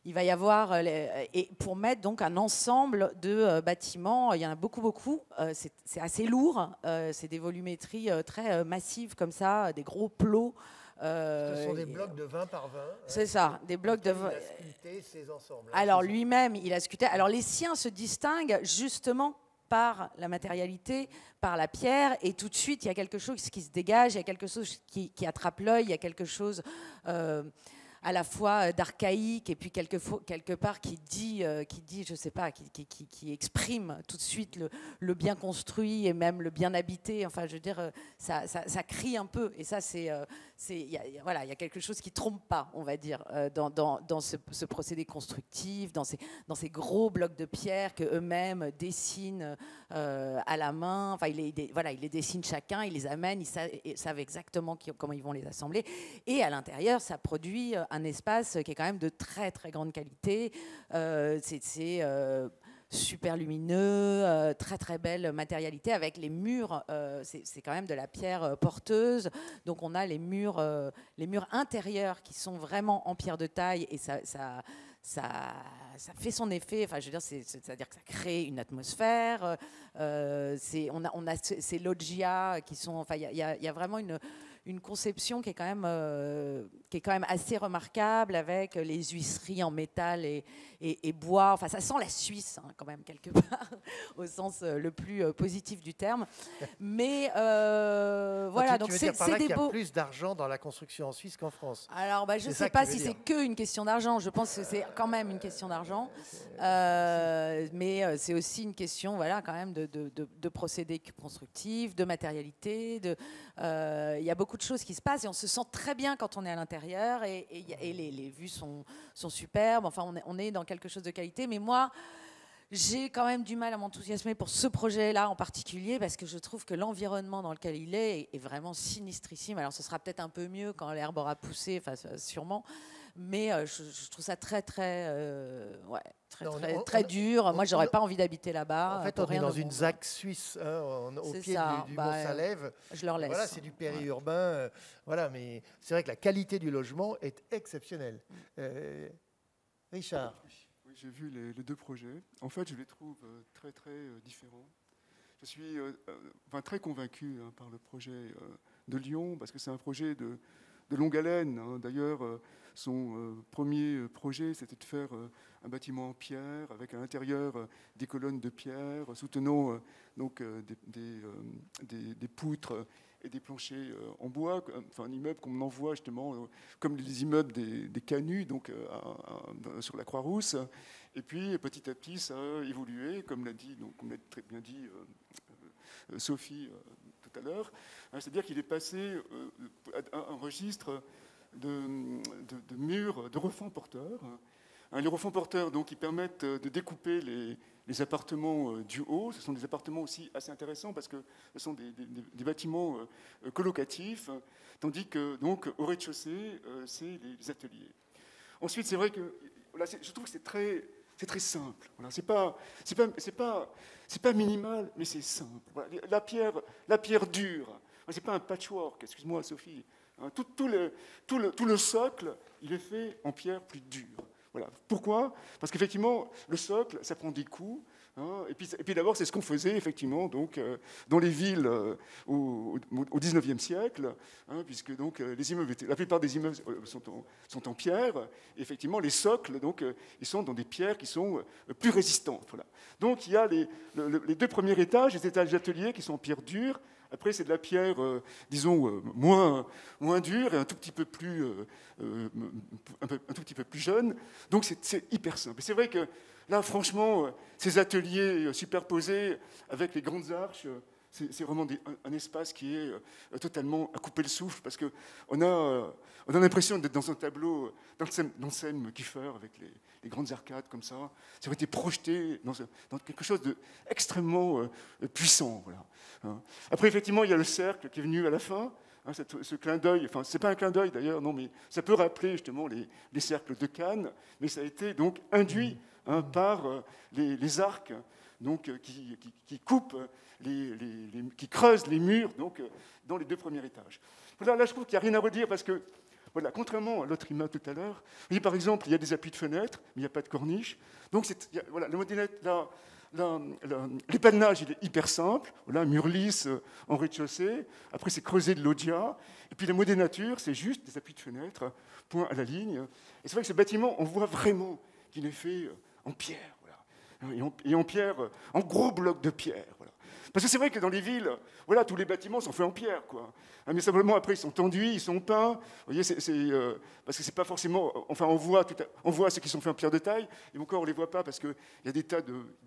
il va y avoir, et pour mettre donc un ensemble de bâtiments, il y en a beaucoup. C'est assez lourd. C'est des volumétries très massives comme ça, des gros plots. Ce sont des blocs de 20 par 20. C'est ça, des blocs de 20. Il a sculpté ces ensembles. Alors lui-même, il a sculpté. Alors les siens se distinguent justement par la matérialité, par la pierre, et tout de suite, il y a quelque chose qui se dégage, il y a quelque chose qui attrape l'œil, il y a quelque chose à la fois d'archaïque et puis quelque part qui dit, je sais pas, qui exprime tout de suite le bien construit et même le bien habité. Enfin, je veux dire, ça crie un peu. Et ça, il y a quelque chose qui trompe pas, on va dire, dans ce procédé constructif, dans ces gros blocs de pierre que eux-mêmes dessinent à la main. Enfin, ils les dessinent chacun, ils les amènent, ils savent exactement comment ils vont les assembler. Et à l'intérieur, ça produit un espace qui est quand même de très très grande qualité. C'est super lumineux, très très belle matérialité avec les murs. C'est quand même de la pierre porteuse. Donc on a les murs intérieurs qui sont vraiment en pierre de taille et ça fait son effet. Enfin, je veux dire, c'est-à-dire que ça crée une atmosphère. On a ces loggias qui sont. Enfin, il y a vraiment une conception qui est quand même assez remarquable avec les huisseries en métal et bois. Enfin, ça sent la Suisse hein, quand même quelque part au sens le plus positif du terme. Mais voilà, donc c'est des beaux. Il y a plus d'argent dans la construction en Suisse qu'en France. Alors, je ne sais pas si c'est qu'une question d'argent. Je pense que c'est quand même une question d'argent, mais c'est aussi une question, voilà, quand même de procédés constructifs, de matérialité. Il y a beaucoup de choses qui se passent et on se sent très bien quand on est à l'intérieur et les vues sont superbes. Enfin, on est dans quelque chose de qualité. Mais moi, j'ai quand même du mal à m'enthousiasmer pour ce projet-là en particulier parce que je trouve que l'environnement dans lequel il est vraiment sinistrissime. Alors, ce sera peut-être un peu mieux quand l'herbe aura poussé, enfin, sûrement. Mais je trouve ça très dur. Moi, j'aurais pas envie d'habiter là-bas. En fait, on est dans une ZAC suisse, hein, au pied du Mont-Salève. Je leur laisse. Voilà, c'est du périurbain. Voilà, mais c'est vrai que la qualité du logement est exceptionnelle. Richard. j'ai vu les deux projets. En fait, je les trouve très, très différents. Je suis très convaincu par le projet de Lyon, parce que c'est un projet de longue haleine. Hein. D'ailleurs, son premier projet, c'était de faire un bâtiment en pierre, avec à l'intérieur des colonnes de pierre, soutenant des poutres et des planchers en bois, enfin un immeuble qu'on envoie justement comme les immeubles des canuts, donc sur la Croix-Rousse. Et puis petit à petit, ça a évolué, comme l'a très bien dit Sophie tout à l'heure. C'est-à-dire qu'il est passé à un registre de murs, de refends porteurs. Les refends porteurs, donc, qui permettent de découper les appartements du haut. Ce sont des appartements aussi assez intéressants parce que ce sont des bâtiments colocatifs, tandis que, donc, au rez-de-chaussée, c'est les ateliers. Ensuite, c'est vrai que je trouve que c'est très simple. Voilà. C'est pas minimal, mais c'est simple. Voilà. La pierre dure. C'est pas un patchwork. Excuse-moi, Sophie. Hein, tout le socle, il est fait en pierre plus dure. Voilà. Pourquoi ? Parce qu'effectivement, le socle, ça prend des coups. Hein, et puis d'abord, c'est ce qu'on faisait effectivement donc, dans les villes au XIXe siècle, hein, puisque donc, la plupart des immeubles sont en pierre. Et effectivement, les socles, donc, ils sont dans des pierres qui sont plus résistantes. Voilà. Donc il y a les deux premiers étages, les étages d'atelier qui sont en pierre dure. Après, c'est de la pierre, disons, moins dure et un tout petit peu plus jeune. Donc, c'est hyper simple. Et c'est vrai que là, franchement, ces ateliers superposés avec les grandes arches, c'est vraiment un espace qui est totalement à couper le souffle parce qu'on a l'impression d'être dans un tableau d'Anselm Kiefer avec les grandes arcades comme ça. Ça aurait été projeté dans quelque chose d'extrêmement puissant. Voilà. Après, effectivement, il y a le cercle qui est venu à la fin. Hein, ce clin d'œil, enfin, c'est pas un clin d'œil d'ailleurs, non, mais ça peut rappeler justement les cercles de Cannes, mais ça a été donc induit par les arcs donc, qui coupent, qui creusent les murs donc, dans les deux premiers étages. Voilà, là, je trouve qu'il n'y a rien à redire parce que, voilà, contrairement à l'autre immeuble tout à l'heure, vous voyez, par exemple, il y a des appuis de fenêtres, mais il n'y a pas de corniche. Donc, voilà, le modèle, l'épanage, il est hyper simple. Voilà, mur lisse en rez-de-chaussée. Après, c'est creusé de loggia. Et puis, la modénature, c'est juste des appuis de fenêtres, point à la ligne. Et c'est vrai que ce bâtiment, on voit vraiment qu'il est fait en pierre. Voilà. Et en pierre, en gros blocs de pierre. Voilà. Parce que c'est vrai que dans les villes, voilà, tous les bâtiments sont faits en pierre, quoi. Mais simplement, après, ils sont enduits, ils sont peints. Vous voyez, parce que c'est pas forcément... Enfin, on voit ceux qui sont faits en pierre de taille, et encore, on ne les voit pas parce qu'il y a des tas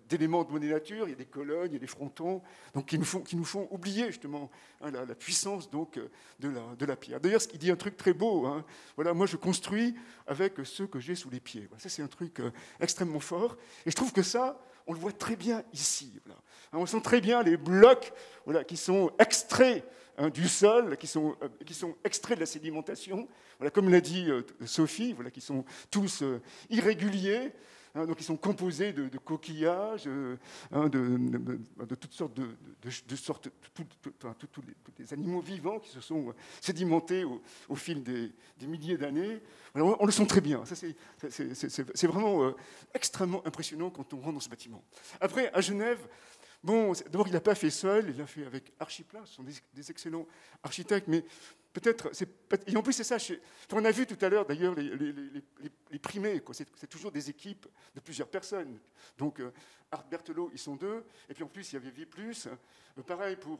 d'éléments de modénature, il y a des colonnes, il y a des frontons, donc qui nous font oublier, justement, hein, la puissance donc, de la pierre. D'ailleurs, il dit un truc très beau. Hein. Voilà, moi, je construis avec ceux que j'ai sous les pieds. Voilà, ça, c'est un truc extrêmement fort. Et je trouve que ça, on le voit très bien ici. Voilà. On sent très bien les blocs voilà, qui sont extraits du sol, qui sont extraits de la sédimentation, voilà, comme l'a dit Sophie, voilà, qui sont tous irréguliers, hein, donc ils sont composés de coquillages, hein, de toutes sortes tous les animaux vivants qui se sont sédimentés au fil des milliers d'années. Voilà, on le sent très bien. Ça, c'est vraiment extrêmement impressionnant quand on rentre dans ce bâtiment. Après, à Genève, bon, d'abord, il n'a pas fait seul, il l'a fait avec Archiplan, ce sont des excellents architectes, mais peut-être, et en plus c'est ça, on a vu tout à l'heure d'ailleurs les primés, quoi. C'est toujours des équipes de plusieurs personnes. Donc Art Berthelot, ils sont deux, et puis en plus il y avait V+, pareil pour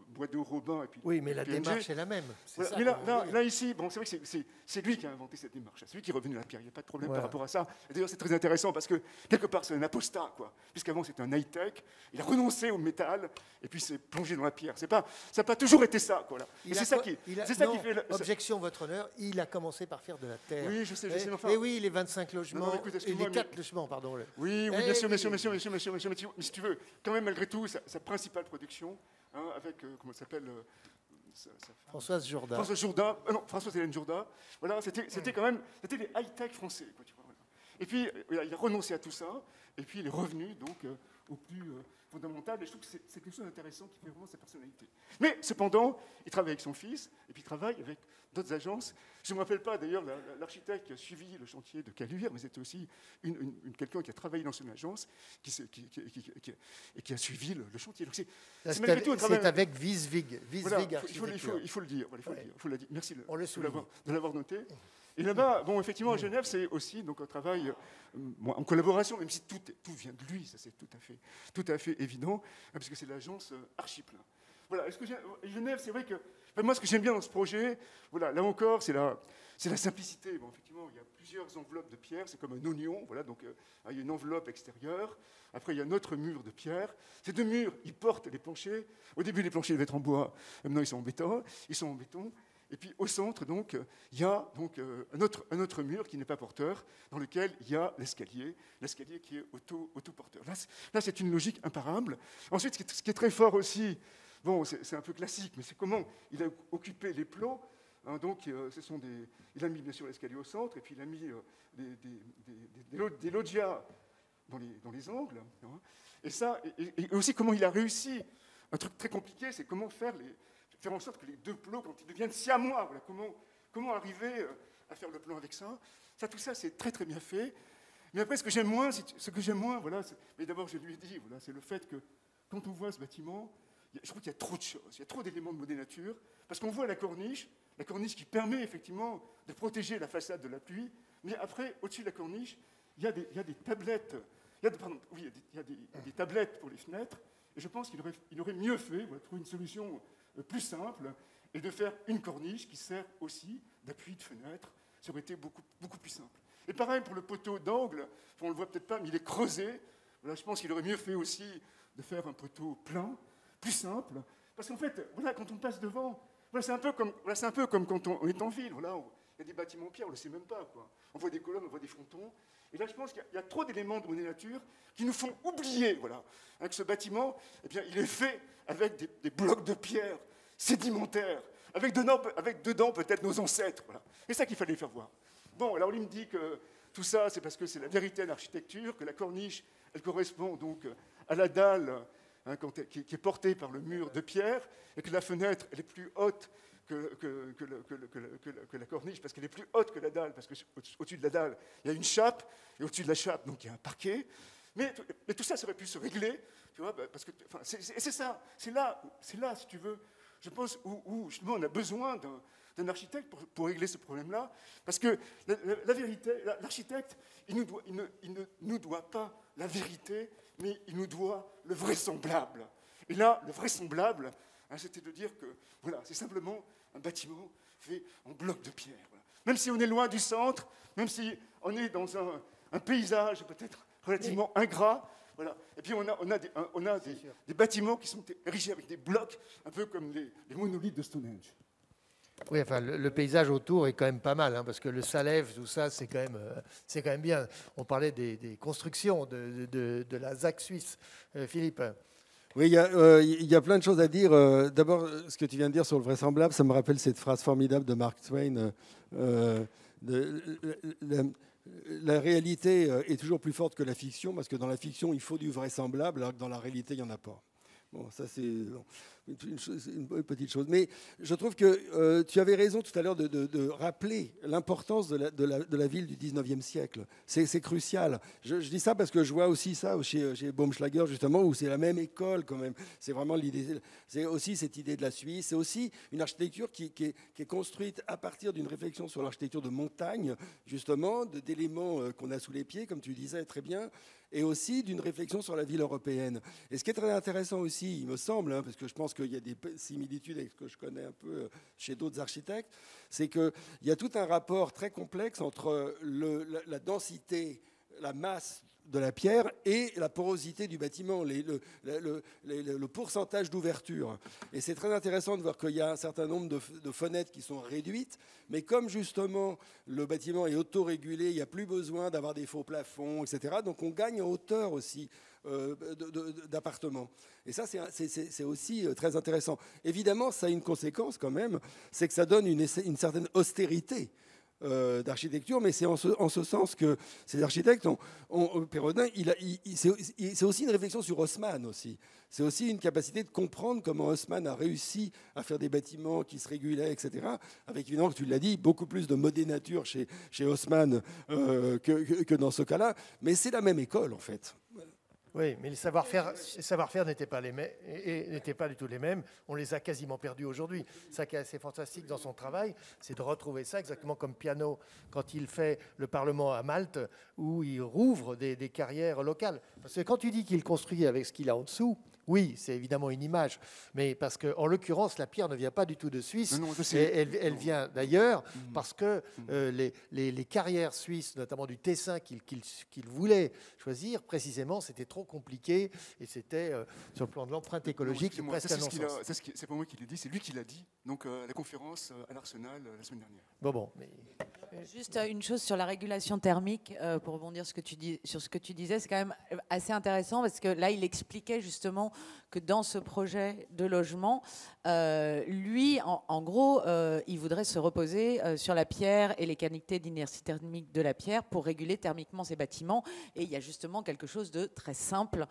Boideau, Robin, et puis... Oui, mais la PNG. démarche est la même. Voilà. Mais là, ici, bon, c'est vrai que c'est lui qui a inventé cette démarche, c'est lui qui est revenu à la pierre, il n'y a pas de problème par rapport à ça. Et d'ailleurs, c'est très intéressant parce que, quelque part, c'est un apostat, quoi. Puisqu'avant, c'était un high-tech, il a renoncé au métal, et puis s'est plongé dans la pierre. Ça n'a pas toujours été ça, quoi. Là. Et c'est ça qui fait... Objection, votre honneur, il a commencé par faire de la terre. Oui, je sais, enfin... Et oui, les 25 logements, non, écoute, et les 4 logements, pardon. Oui, bien sûr, mais si tu veux, quand même, malgré tout, sa principale production, hein, avec, comment ça s'appelle Françoise Jourda. Françoise Hélène Jourda. Voilà, c'était quand même, c'était les high-tech français, quoi, tu vois, voilà. Et puis, il a renoncé à tout ça, et puis il est revenu, donc, fondamentale, et je trouve que c'est quelque chose d'intéressant qui fait vraiment sa personnalité. Mais cependant, il travaille avec son fils, et puis il travaille avec d'autres agences. Je ne me rappelle pas d'ailleurs l'architecte qui a suivi le chantier de Caluire, mais c'était aussi quelqu'un qui a travaillé dans une agence et qui a suivi le chantier. Donc c'est avec Wieswig. Voilà, il faut le dire. Merci de l'avoir noté. Et là-bas, bon, effectivement, à Genève, c'est aussi donc, un travail en collaboration, même si tout vient de lui, ça c'est tout à fait évident, puisque c'est l'agence Archiplan. Voilà, Genève, c'est vrai que moi, ce que j'aime bien dans ce projet, voilà, là encore, c'est la simplicité. Bon, effectivement, il y a plusieurs enveloppes de pierre, c'est comme un oignon, voilà, donc il y a une enveloppe extérieure, après il y a un autre mur de pierre. Ces deux murs, ils portent les planchers. Au début, les planchers devaient être en bois, maintenant ils sont en béton. Et puis au centre, donc, il y a donc, un autre mur qui n'est pas porteur, dans lequel il y a l'escalier qui est autoporteur. Là, c'est une logique imparable. Ensuite, ce qui est très fort aussi, bon, c'est un peu classique, mais c'est comment il a occupé les plots. Hein, donc, il a mis bien sûr l'escalier au centre, et puis il a mis des loggias dans les angles. Hein. Et aussi comment il a réussi. Un truc très compliqué, c'est comment faire en sorte que les deux plots, quand ils deviennent siamois, voilà, comment arriver à faire le plan avec ça. Tout ça, c'est très très bien fait. Mais après, ce que j'aime moins, voilà, mais d'abord je lui ai dit, voilà, c'est le fait que quand on voit ce bâtiment, je trouve qu'il y a trop de choses, il y a trop d'éléments de modèle nature, parce qu'on voit la corniche qui permet effectivement de protéger la façade de la pluie, mais après, au-dessus de la corniche, il y a des tablettes, il y a des tablettes pour les fenêtres, et je pense qu'il aurait mieux fait, voilà, trouver une solution plus simple, et de faire une corniche qui sert aussi d'appui de fenêtre. Ça aurait été beaucoup, beaucoup plus simple. Et pareil pour le poteau d'angle, on ne le voit peut-être pas, mais il est creusé. Voilà, je pense qu'il aurait mieux fait aussi de faire un poteau plein, plus simple. Parce qu'en fait, voilà, quand on passe devant, voilà, c'est un peu comme quand on est en ville. Voilà, il y a des bâtiments en pierre, on ne le sait même pas, quoi. On voit des colonnes, on voit des frontons. Et là, je pense qu'il y a trop d'éléments de modèle nature qui nous font oublier, voilà, que ce bâtiment, eh bien, il est fait avec des blocs de pierre sédimentaires, avec dedans peut-être nos ancêtres. Voilà. C'est ça qu'il fallait faire voir. Bon, alors il me dit que tout ça, c'est parce que c'est la vérité de l'architecture, que la corniche, elle correspond donc à la dalle hein, qui est portée par le mur de pierre, et que la fenêtre, elle est plus haute que la corniche, parce qu'elle est plus haute que la dalle, parce qu'au-dessus de la dalle, il y a une chape, et au-dessus de la chape, donc il y a un parquet. Mais tout ça, ça aurait pu se régler, tu vois, parce que c'est ça, c'est là, si tu veux, je pense, où justement on a besoin d'un architecte pour régler ce problème-là, parce que la vérité, l'architecte, il ne nous doit pas la vérité, mais il nous doit le vraisemblable. Et là, le vraisemblable, hein, c'était de dire que voilà, c'est simplement un bâtiment fait en blocs de pierre. Voilà. Même si on est loin du centre, même si on est dans un paysage peut-être relativement ingrat, voilà. Et puis on a des bâtiments qui sont érigés avec des blocs, un peu comme les monolithes de Stonehenge. Oui, enfin, le paysage autour est quand même pas mal, hein, parce que le Salève, tout ça, c'est quand même bien. On parlait des constructions de la ZAC suisse. Philippe. Oui, il y a plein de choses à dire. D'abord, ce que tu viens de dire sur le vraisemblable, ça me rappelle cette phrase formidable de Mark Twain. La réalité est toujours plus forte que la fiction, parce que dans la fiction, il faut du vraisemblable, alors que dans la réalité, il n'y en a pas. Bon, ça c'est une petite chose. Mais je trouve que tu avais raison tout à l'heure de rappeler l'importance de la ville du 19e siècle. C'est crucial. Je dis ça parce que je vois aussi ça chez Baumschlager, justement, où c'est la même école quand même. C'est vraiment l'idée. C'est aussi cette idée de la Suisse. C'est aussi une architecture qui est construite à partir d'une réflexion sur l'architecture de montagne, justement, d'éléments qu'on a sous les pieds, comme tu disais très bien, et aussi d'une réflexion sur la ville européenne. Et ce qui est très intéressant aussi, il me semble, hein, parce que je pense qu'il y a des similitudes avec ce que je connais un peu chez d'autres architectes, c'est qu'il y a tout un rapport très complexe entre la densité, la masse de la pierre et la porosité du bâtiment, le pourcentage d'ouverture. Et c'est très intéressant de voir qu'il y a un certain nombre de fenêtres qui sont réduites, mais comme justement le bâtiment est autorégulé, il n'y a plus besoin d'avoir des faux plafonds, etc. Donc on gagne en hauteur aussi d'appartements. Et ça, c'est aussi très intéressant. Évidemment, ça a une conséquence quand même, c'est que ça donne une certaine austérité d'architecture, mais c'est en ce sens que ces architectes, Perrodin, c'est aussi une réflexion sur Haussmann aussi. C'est aussi une capacité de comprendre comment Haussmann a réussi à faire des bâtiments qui se régulaient, etc. Avec évidemment, tu l'as dit, beaucoup plus de modénature chez Haussmann que dans ce cas-là. Mais c'est la même école, en fait. Oui, mais les savoir-faire n'étaient pas les mêmes, et n'étaient pas du tout les mêmes. On les a quasiment perdus aujourd'hui. Ça qui est assez fantastique dans son travail, c'est de retrouver ça exactement comme Piano quand il fait le Parlement à Malte, où il rouvre des carrières locales. Parce que quand tu dis qu'il construit avec ce qu'il a en dessous, oui, c'est évidemment une image, mais parce qu'en l'occurrence, la pierre ne vient pas du tout de Suisse, non, je sais. Elle vient d'ailleurs, parce que les carrières suisses, notamment du Tessin qu'il voulait choisir, précisément, c'était trop compliqué, et c'était, sur le plan de l'empreinte écologique, presque un non-sens. C'est pas moi qui l'ai dit, c'est lui qui l'a dit, donc à la conférence à l'Arsenal la semaine dernière. Bon, mais... Juste une chose sur la régulation thermique, pour rebondir sur ce que tu disais, c'est quand même assez intéressant parce que là, il expliquait justement que dans ce projet de logement, lui, en gros, il voudrait se reposer sur la pierre et les qualités d'inertie thermique de la pierre pour réguler thermiquement ses bâtiments. Et il y a justement quelque chose de très simple,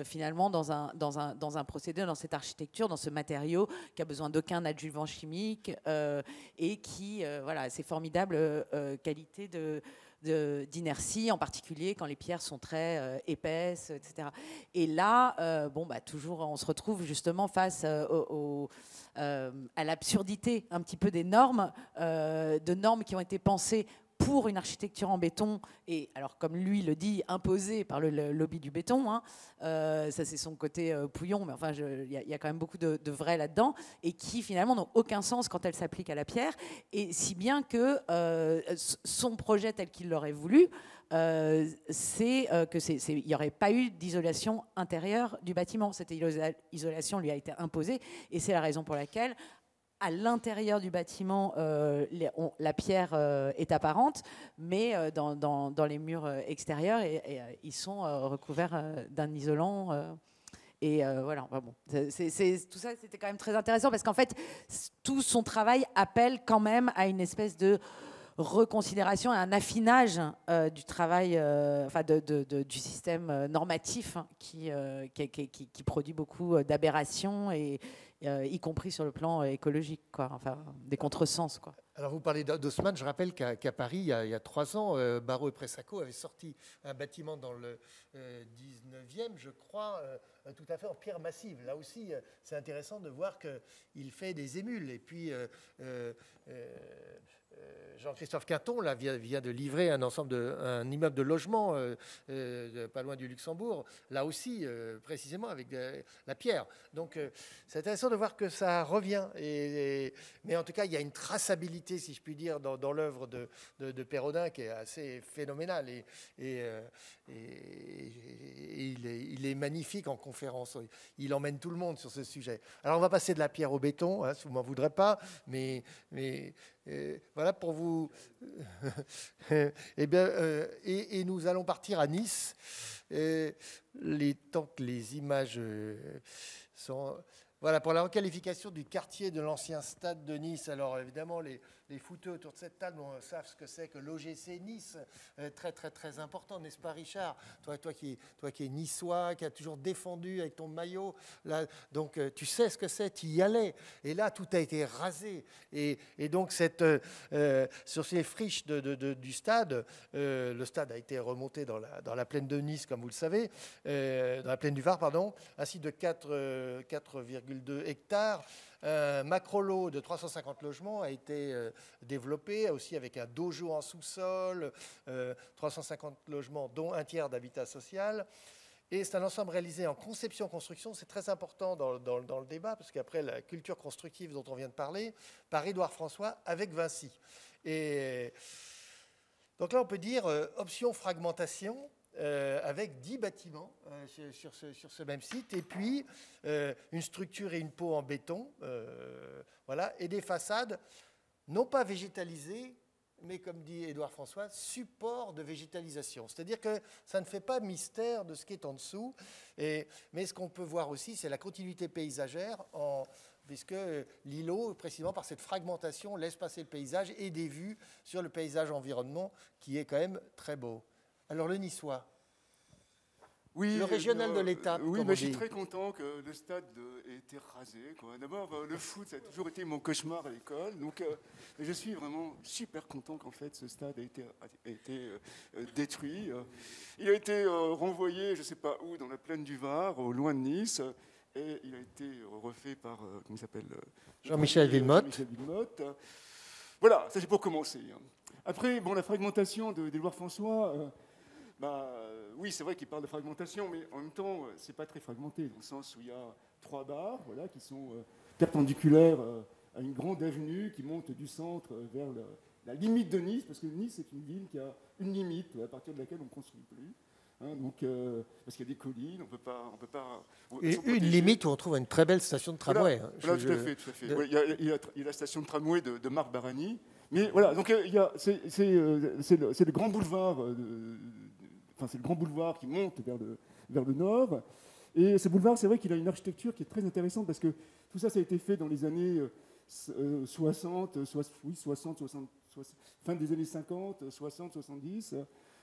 finalement, dans un procédé, dans cette architecture, dans ce matériau qui a besoin d'aucun adjuvant chimique et qui, voilà, c'est formidable qualité d'inertie, en particulier quand les pierres sont très épaisses, etc. Et là, toujours, on se retrouve justement face à l'absurdité un petit peu des normes, de normes qui ont été pensées pour une architecture en béton, et alors comme lui le dit, imposée par le lobby du béton, hein, ça c'est son côté pouillon, mais enfin il y a quand même beaucoup de vrai là-dedans, et qui finalement n'ont aucun sens quand elles s'appliquent à la pierre, et si bien que son projet tel qu'il l'aurait voulu, c'est qu'il n'y aurait pas eu d'isolation intérieure du bâtiment. Cette isolation lui a été imposée, et c'est la raison pour laquelle à l'intérieur du bâtiment, la pierre est apparente, mais dans les murs extérieurs, ils sont recouverts d'un isolant. Voilà, enfin bon, tout ça, c'était quand même très intéressant parce qu'en fait, tout son travail appelle quand même à une espèce de reconsidération et un affinage du travail, du système normatif, hein, qui produit beaucoup d'aberrations, et y compris sur le plan écologique, quoi, enfin, des contresens, quoi. Alors vous parlez d'Haussmann, je rappelle qu'à Paris, il y a 3 ans, Barrault et Pressaco avaient sorti un bâtiment dans le 19e, je crois, tout à fait en pierre massive. Là aussi, c'est intéressant de voir qu'il fait des émules. Et puis, Jean-Christophe Quinton là, vient de livrer un immeuble de logement pas loin du Luxembourg, là aussi, précisément avec la pierre. Donc, c'est intéressant de voir que ça revient. Mais en tout cas, il y a une traçabilité, si je puis dire, dans l'œuvre de Perrodin qui est assez phénoménale. Et il est magnifique en conférence. Il emmène tout le monde sur ce sujet. Alors, on va passer de la pierre au béton, hein, si vous ne m'en voudrez pas, mais voilà pour vous. Et nous allons partir à Nice. Tant que les images sont... Voilà, pour la requalification du quartier de l'ancien stade de Nice. Alors évidemment, les footeux autour de cette table savent ce que c'est que l'OGC Nice. Très, très, très important, n'est-ce pas, Richard? Toi qui es niçois, qui a toujours défendu avec ton maillot. Là, donc, tu sais ce que c'est, tu y allais. Et là, tout a été rasé. Et donc, sur ces friches du stade, le stade a été remonté dans la plaine de Nice, comme vous le savez, dans la plaine du Var, pardon, ainsi de 4,2 hectares. Un macro-lot de 350 logements a été développé, aussi avec un dojo en sous-sol, 350 logements, dont un tiers d'habitat social. Et c'est un ensemble réalisé en conception-construction. C'est très important dans le débat, parce qu'après la culture constructive dont on vient de parler, par Édouard François avec Vinci. Et donc là, on peut dire option fragmentation, avec 10 bâtiments sur ce même site, et puis une structure et une peau en béton, voilà, et des façades non pas végétalisées, mais comme dit Édouard François, support de végétalisation. C'est-à-dire que ça ne fait pas mystère de ce qui est en dessous. Mais ce qu'on peut voir aussi, c'est la continuité paysagère, puisque l'îlot, précisément par cette fragmentation, laisse passer le paysage et des vues sur le paysage environnement qui est quand même très beau. Alors le Niçois, oui, le régional de l'État. Oui, mais je suis très content que le stade ait été rasé. D'abord, le foot, ça a toujours été mon cauchemar à l'école. Donc, je suis vraiment super content qu'en fait ce stade ait été détruit. Il a été renvoyé, je ne sais pas où, dans la plaine du Var, au loin de Nice. Et il a été refait par, comment il s'appelle Jean-Michel Wilmotte. Jean-Michel Wilmotte. Voilà, ça c'est pour commencer. Après, bon, la fragmentation d'Édouard François, oui, c'est vrai qu'il parle de fragmentation, mais en même temps, c'est pas très fragmenté, dans le sens où il y a 3 barres voilà, qui sont perpendiculaires à une grande avenue qui monte du centre vers la limite de Nice, parce que Nice est une ville qui a une limite à partir de laquelle on ne construit plus. Donc, parce qu'il y a des collines, on peut pas. Et une limite où on trouve une très belle station de tramway. Voilà, tout à fait. Ouais, il y a la station de tramway de Marc Barani. Mais voilà, donc c'est le grand boulevard, c'est le grand boulevard qui monte vers le nord. Et ce boulevard, c'est vrai qu'il a une architecture qui est très intéressante parce que tout ça, ça a été fait dans les années 60, fin des années 50, 60, 70,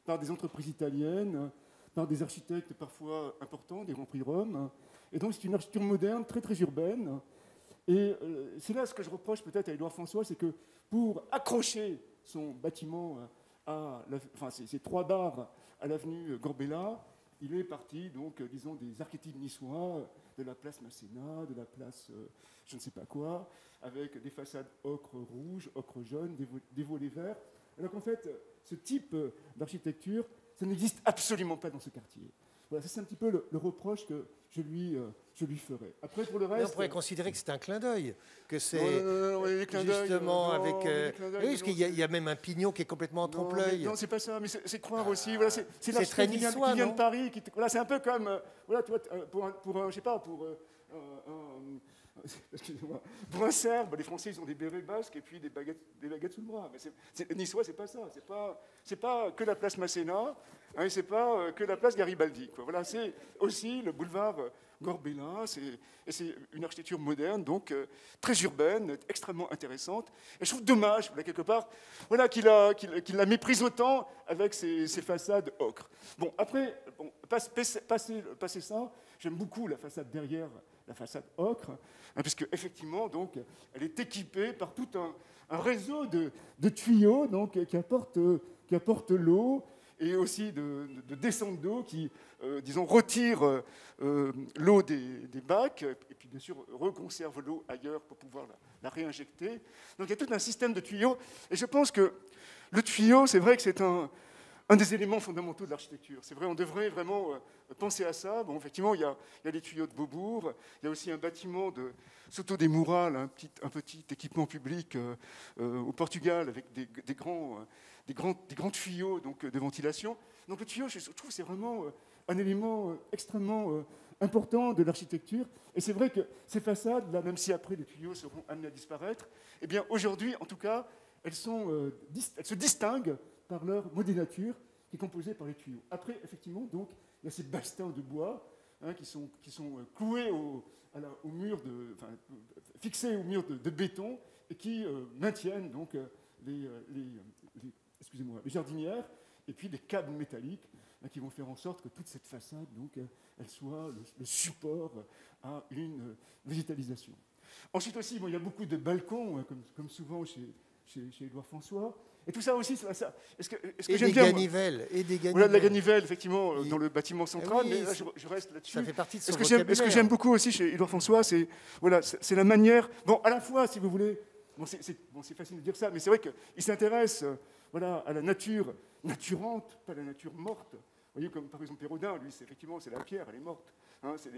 par des entreprises italiennes, par des architectes parfois importants, des grands prix Rome. Et donc c'est une architecture moderne, très très urbaine. Et c'est là ce que je reproche peut-être à Édouard François, c'est que pour accrocher son bâtiment ces 3 barres à l'avenue Gorbella, il est parti, donc, disons, des archétypes niçois, de la place Masséna, de la place je ne sais pas quoi, avec des façades ocre rouge, ocre jaune, des volets verts. Alors qu'en fait, ce type d'architecture, ça n'existe absolument pas dans ce quartier. Voilà, c'est un petit peu le reproche que je lui ferai. Après, pour le reste, on pourrait considérer que c'est un clin d'œil, que c'est justement avec. Oui, parce qu'il y a même un pignon qui est complètement en trompe-l'œil. Non, c'est pas ça, mais c'est croire aussi. Voilà, c'est très niçois, qui vient de Paris. Voilà, c'est un peu comme, voilà, tu vois, pour je sais pas, excusez-moi. Pour un Serbe, les Français, ils ont des bérets basques et puis des baguettes sous le bras. Mais niçois, c'est pas ça. C'est pas que la place Masséna, c'est pas que la place Garibaldi. Voilà, c'est aussi le boulevard Gorbella. C'est une architecture moderne, donc très urbaine, extrêmement intéressante. Et je trouve dommage, quelque part, voilà, qu'il la méprise autant avec ses façades ocre. Bon, après, passer ça, j'aime beaucoup la façade derrière, la façade ocre, puisque effectivement, donc, elle est équipée par tout un réseau de tuyaux donc, qui apportent l'eau et aussi de descente d'eau qui, disons, retire l'eau des bacs et puis bien sûr reconserve l'eau ailleurs pour pouvoir la réinjecter. Donc il y a tout un système de tuyaux et je pense que le tuyau, c'est vrai que c'est un des éléments fondamentaux de l'architecture. C'est vrai, on devrait vraiment penser à ça. Bon, effectivement, il y a les tuyaux de Beaubourg, il y a aussi un bâtiment de Soto de Moural, un petit équipement public au Portugal avec des grands tuyaux donc, de ventilation. Donc le tuyau, je trouve, c'est vraiment un élément extrêmement important de l'architecture. Et c'est vrai que ces façades, là, même si après les tuyaux seront amenés à disparaître, eh bien aujourd'hui, en tout cas, elles se distinguent par leur modénature qui est composée par les tuyaux. Après, effectivement, donc, il y a ces bastins de bois qui sont cloués au mur fixés au mur de béton et qui maintiennent donc les jardinières et puis des câbles métalliques qui vont faire en sorte que toute cette façade donc, elle soit le support à une végétalisation. Ensuite aussi, il y a beaucoup de balcons, comme souvent chez Édouard François. Et tout ça aussi, ça. Est-ce que j'aime bien, ganivelles, et des ganivelles. Voilà, de la ganivelle, effectivement, dans le bâtiment central, mais là, je reste là-dessus. Ça fait partie de son vocabulaire. Ce que j'aime beaucoup aussi chez Édouard François, c'est la manière... Bon, à la fois, si vous voulez... Bon, c'est facile de dire ça, mais c'est vrai qu'il s'intéresse à la nature naturante, pas la nature morte. Vous voyez, comme par exemple Pérodin, lui, c'est la pierre, elle est morte. C'est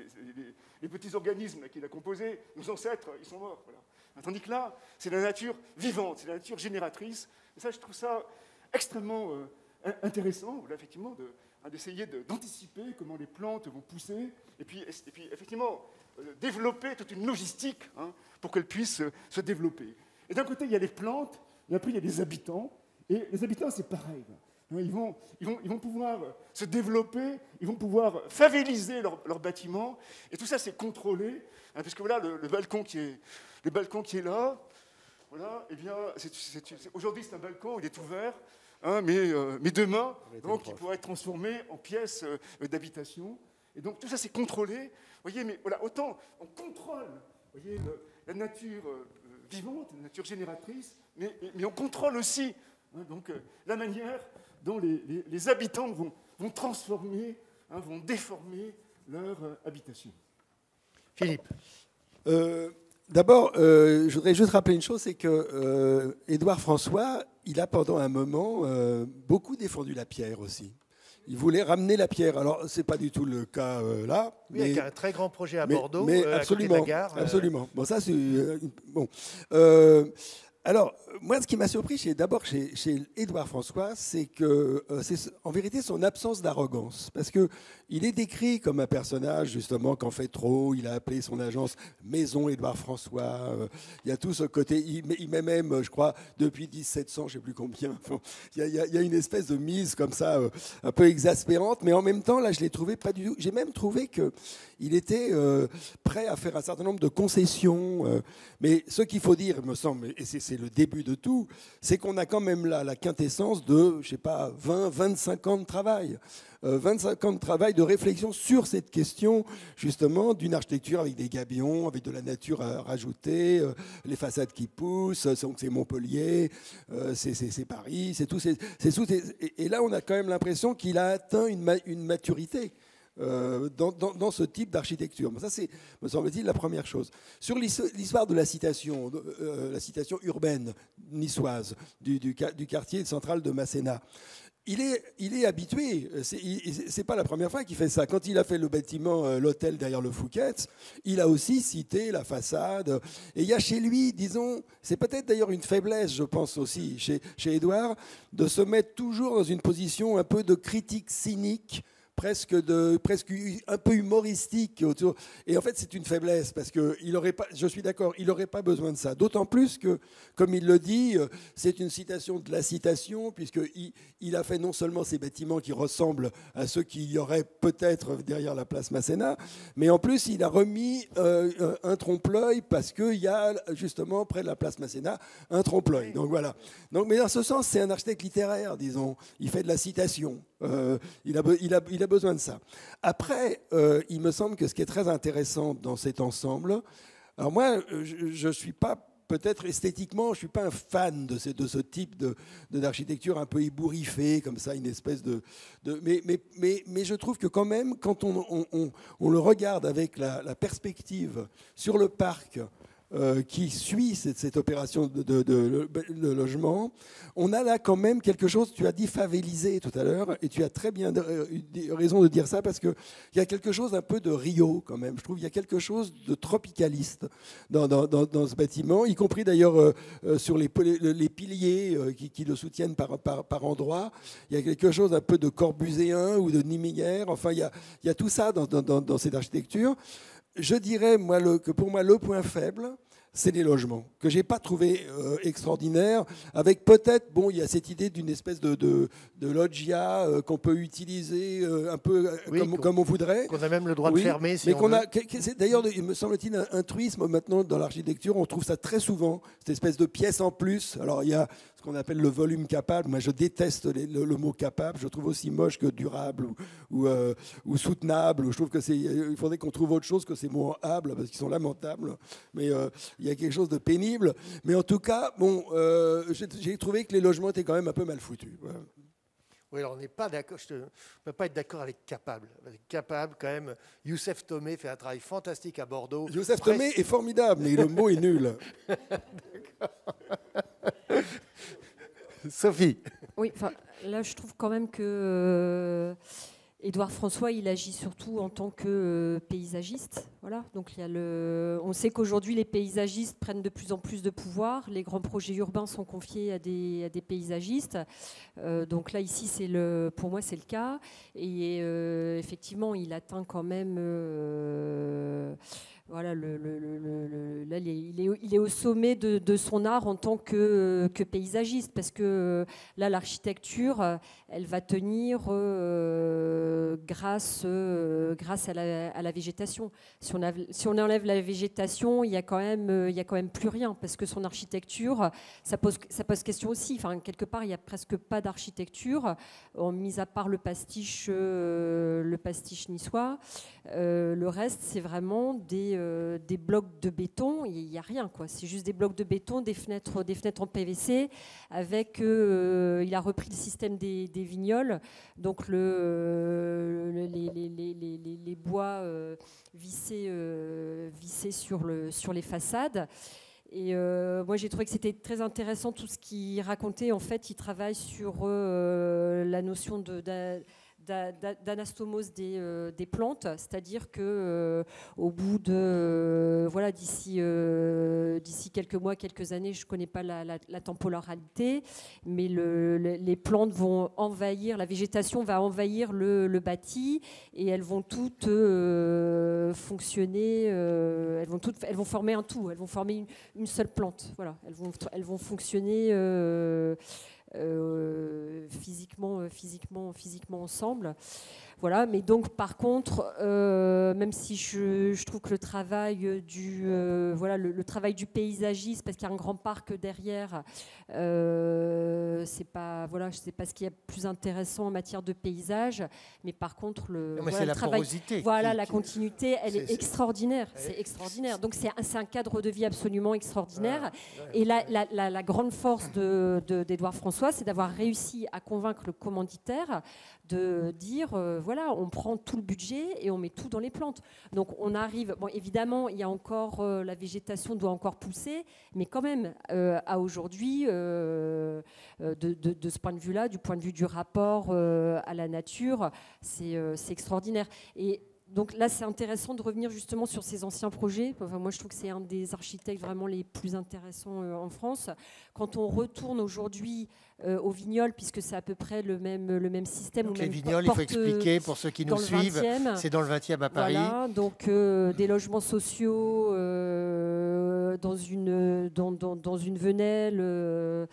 les petits organismes qu'il a composés, nos ancêtres, ils sont morts. Voilà. Tandis que là, c'est la nature vivante, c'est la nature génératrice. Et ça, je trouve ça extrêmement intéressant, effectivement, d'essayer d'anticiper comment les plantes vont pousser, et puis effectivement, développer toute une logistique pour qu'elles puissent se développer. Et d'un côté, il y a les plantes, et après, il y a les habitants. Et les habitants, c'est pareil. Ils vont pouvoir se développer, ils vont pouvoir faveliser leurs bâtiments, et tout ça, c'est contrôlé, puisque voilà, le balcon qui est là, voilà, eh bien, aujourd'hui, c'est un balcon, il est ouvert, mais demain, donc, il pourra être transformé en pièce d'habitation. Et donc, tout ça, c'est contrôlé. Vous voyez, mais voilà, autant on contrôle, vous voyez, la nature vivante, la nature génératrice, mais on contrôle aussi donc, la manière dont les habitants vont transformer, vont déformer leur habitation. Philippe. D'abord, je voudrais juste rappeler une chose, c'est que Édouard François, il a pendant un moment beaucoup défendu la pierre aussi. Il voulait ramener la pierre. Alors, ce n'est pas du tout le cas là. Oui, avec un très grand projet à Bordeaux, mais à côté de la gare. Absolument. Bon, ça, c'est... bon. Alors, moi, ce qui m'a surpris, d'abord chez Édouard François, c'est que c'est en vérité son absence d'arrogance. Parce qu'il est décrit comme un personnage, justement, qu'en fait trop. Il a appelé son agence Maison Édouard François. Il y a tout ce côté. Il met même, je crois, depuis 1700, je ne sais plus combien. Enfin, il y a une espèce de mise comme ça, un peu exaspérante. Mais en même temps, là, je l'ai trouvé pas du tout. J'ai même trouvé qu'il était prêt à faire un certain nombre de concessions. Mais ce qu'il faut dire, me semble, et c'est le début de tout, c'est qu'on a quand même là la quintessence de, je sais pas, 20, 25 ans de travail. 25 ans de travail, de réflexion sur cette question, justement, d'une architecture avec des gabions, avec de la nature à rajouter, les façades qui poussent, c'est Montpellier, c'est Paris, c'est tout. Et là, on a quand même l'impression qu'il a atteint une maturité. Dans ce type d'architecture. Ça, c'est, me semble-t-il, la première chose. Sur l'histoire de la citation urbaine niçoise du quartier central de Masséna, il est habitué. C'est pas la première fois qu'il fait ça. Quand il a fait le bâtiment, l'hôtel derrière le Fouquet's, il a aussi cité la façade. Et il y a chez lui, disons, c'est peut-être d'ailleurs une faiblesse, je pense aussi, chez Édouard, de se mettre toujours dans une position un peu de critique cynique, presque un peu humoristique autour. Et en fait, c'est une faiblesse parce que je suis d'accord, il n'aurait pas besoin de ça. D'autant plus que, comme il le dit, c'est une citation de la citation, puisqu'il a fait non seulement ces bâtiments qui ressemblent à ceux qu'il y aurait peut-être derrière la place Masséna, mais en plus, il a remis un trompe-l'œil parce qu'il y a justement près de la place Masséna un trompe-l'œil. Donc voilà. Mais dans ce sens, c'est un architecte littéraire, disons. Il fait de la citation. Il a besoin de ça. Après, il me semble que ce qui est très intéressant dans cet ensemble, alors moi, je ne suis pas, peut-être esthétiquement, je ne suis pas un fan de ce type d'architecture un peu ébouriffée, comme ça, une espèce mais je trouve que quand même, quand on le regarde avec la perspective sur le parc, qui suit cette opération de logement, on a là quand même quelque chose, tu as dit favelisé tout à l'heure, et tu as très bien raison de dire ça, parce qu'il y a quelque chose un peu de Rio quand même. Je trouve qu'il y a quelque chose de tropicaliste dans ce bâtiment, y compris d'ailleurs sur les piliers qui le soutiennent par endroits. Il y a quelque chose un peu de corbuséen ou de Nimiguer. Enfin, il y a tout ça dans cette architecture. Je dirais, que pour moi, le point faible, c'est les logements, que je n'ai pas trouvé extraordinaire, avec peut-être, il y a cette idée d'une espèce de loggia qu'on peut utiliser un peu comme on voudrait. Qu'on a même le droit de fermer si mais on veut. D'ailleurs, il me semble-t-il, un truisme maintenant dans l'architecture, on trouve ça très souvent, cette espèce de pièce en plus. Alors, il y a ce qu'on appelle le volume capable. Moi, je déteste le mot capable. Je trouve aussi moche que durable ou soutenable. Je trouve il faudrait qu'on trouve autre chose que ces mots able, parce qu'ils sont lamentables. Mais il y a quelque chose de pénible. Mais en tout cas, j'ai trouvé que les logements étaient quand même un peu mal foutus. Voilà. Oui, alors on n'est pas d'accord. Je ne peux pas être d'accord avec capable. Avec capable, quand même, Youssef Tomé fait un travail fantastique à Bordeaux. Youssef Tomé est formidable, mais le mot est nul. Sophie. Oui, là, je trouve quand même que Édouard François, il agit surtout en tant que paysagiste. Voilà. Donc, on sait qu'aujourd'hui, les paysagistes prennent de plus en plus de pouvoir. Les grands projets urbains sont confiés à des paysagistes. Donc là, ici, pour moi, c'est le cas. Et effectivement, il atteint quand même la là, il est au sommet de son art en tant que paysagiste, parce que là, l'architecture, elle va tenir grâce à la végétation. Si on enlève la végétation, il y a quand même plus rien, parce que son architecture, ça pose question aussi. Enfin, quelque part, il n'y a presque pas d'architecture, mis à part le pastiche niçois. Le reste, c'est vraiment des blocs de béton. Il n'y a rien, quoi. C'est juste des blocs de béton, des fenêtres en PVC. Avec, il a repris le système des vignoles, donc les bois vissés sur les façades. Et moi, j'ai trouvé que c'était très intéressant tout ce qu'il racontait. En fait, il travaille sur la notion d'anastomose des plantes, c'est-à-dire que au bout de d'ici quelques mois, quelques années, je connais pas la temporalité, mais les plantes vont envahir, la végétation va envahir le bâti, et elles vont toutes fonctionner, elles vont former un tout, elles vont former une seule plante. Voilà, elles vont fonctionner physiquement ensemble. Voilà, mais donc par contre, même si je trouve que le travail le travail du paysagiste, parce qu'il y a un grand parc derrière, c'est pas ce qui est plus intéressant en matière de paysage, mais par contre le travail, porosité, la continuité, elle est extraordinaire, c'est extraordinaire. Donc c'est un cadre de vie absolument extraordinaire. Et la grande force d'Édouard François, c'est d'avoir réussi à convaincre le commanditaire de dire on prend tout le budget et on met tout dans les plantes. Donc on arrive, évidemment il y a encore la végétation doit encore pousser, mais quand même à aujourd'hui de ce point de vue-là, du point de vue du rapport à la nature, c'est extraordinaire. Et donc là, c'est intéressant de revenir justement sur ces anciens projets. Enfin, moi, je trouve que c'est un des architectes vraiment les plus intéressants en France. Quand on retourne aujourd'hui au Vignoles, puisque c'est à peu près le même système. Donc les Vignoles, il faut expliquer pour ceux qui nous suivent, c'est dans le 20e à Paris. Voilà, donc des logements sociaux dans une venelle.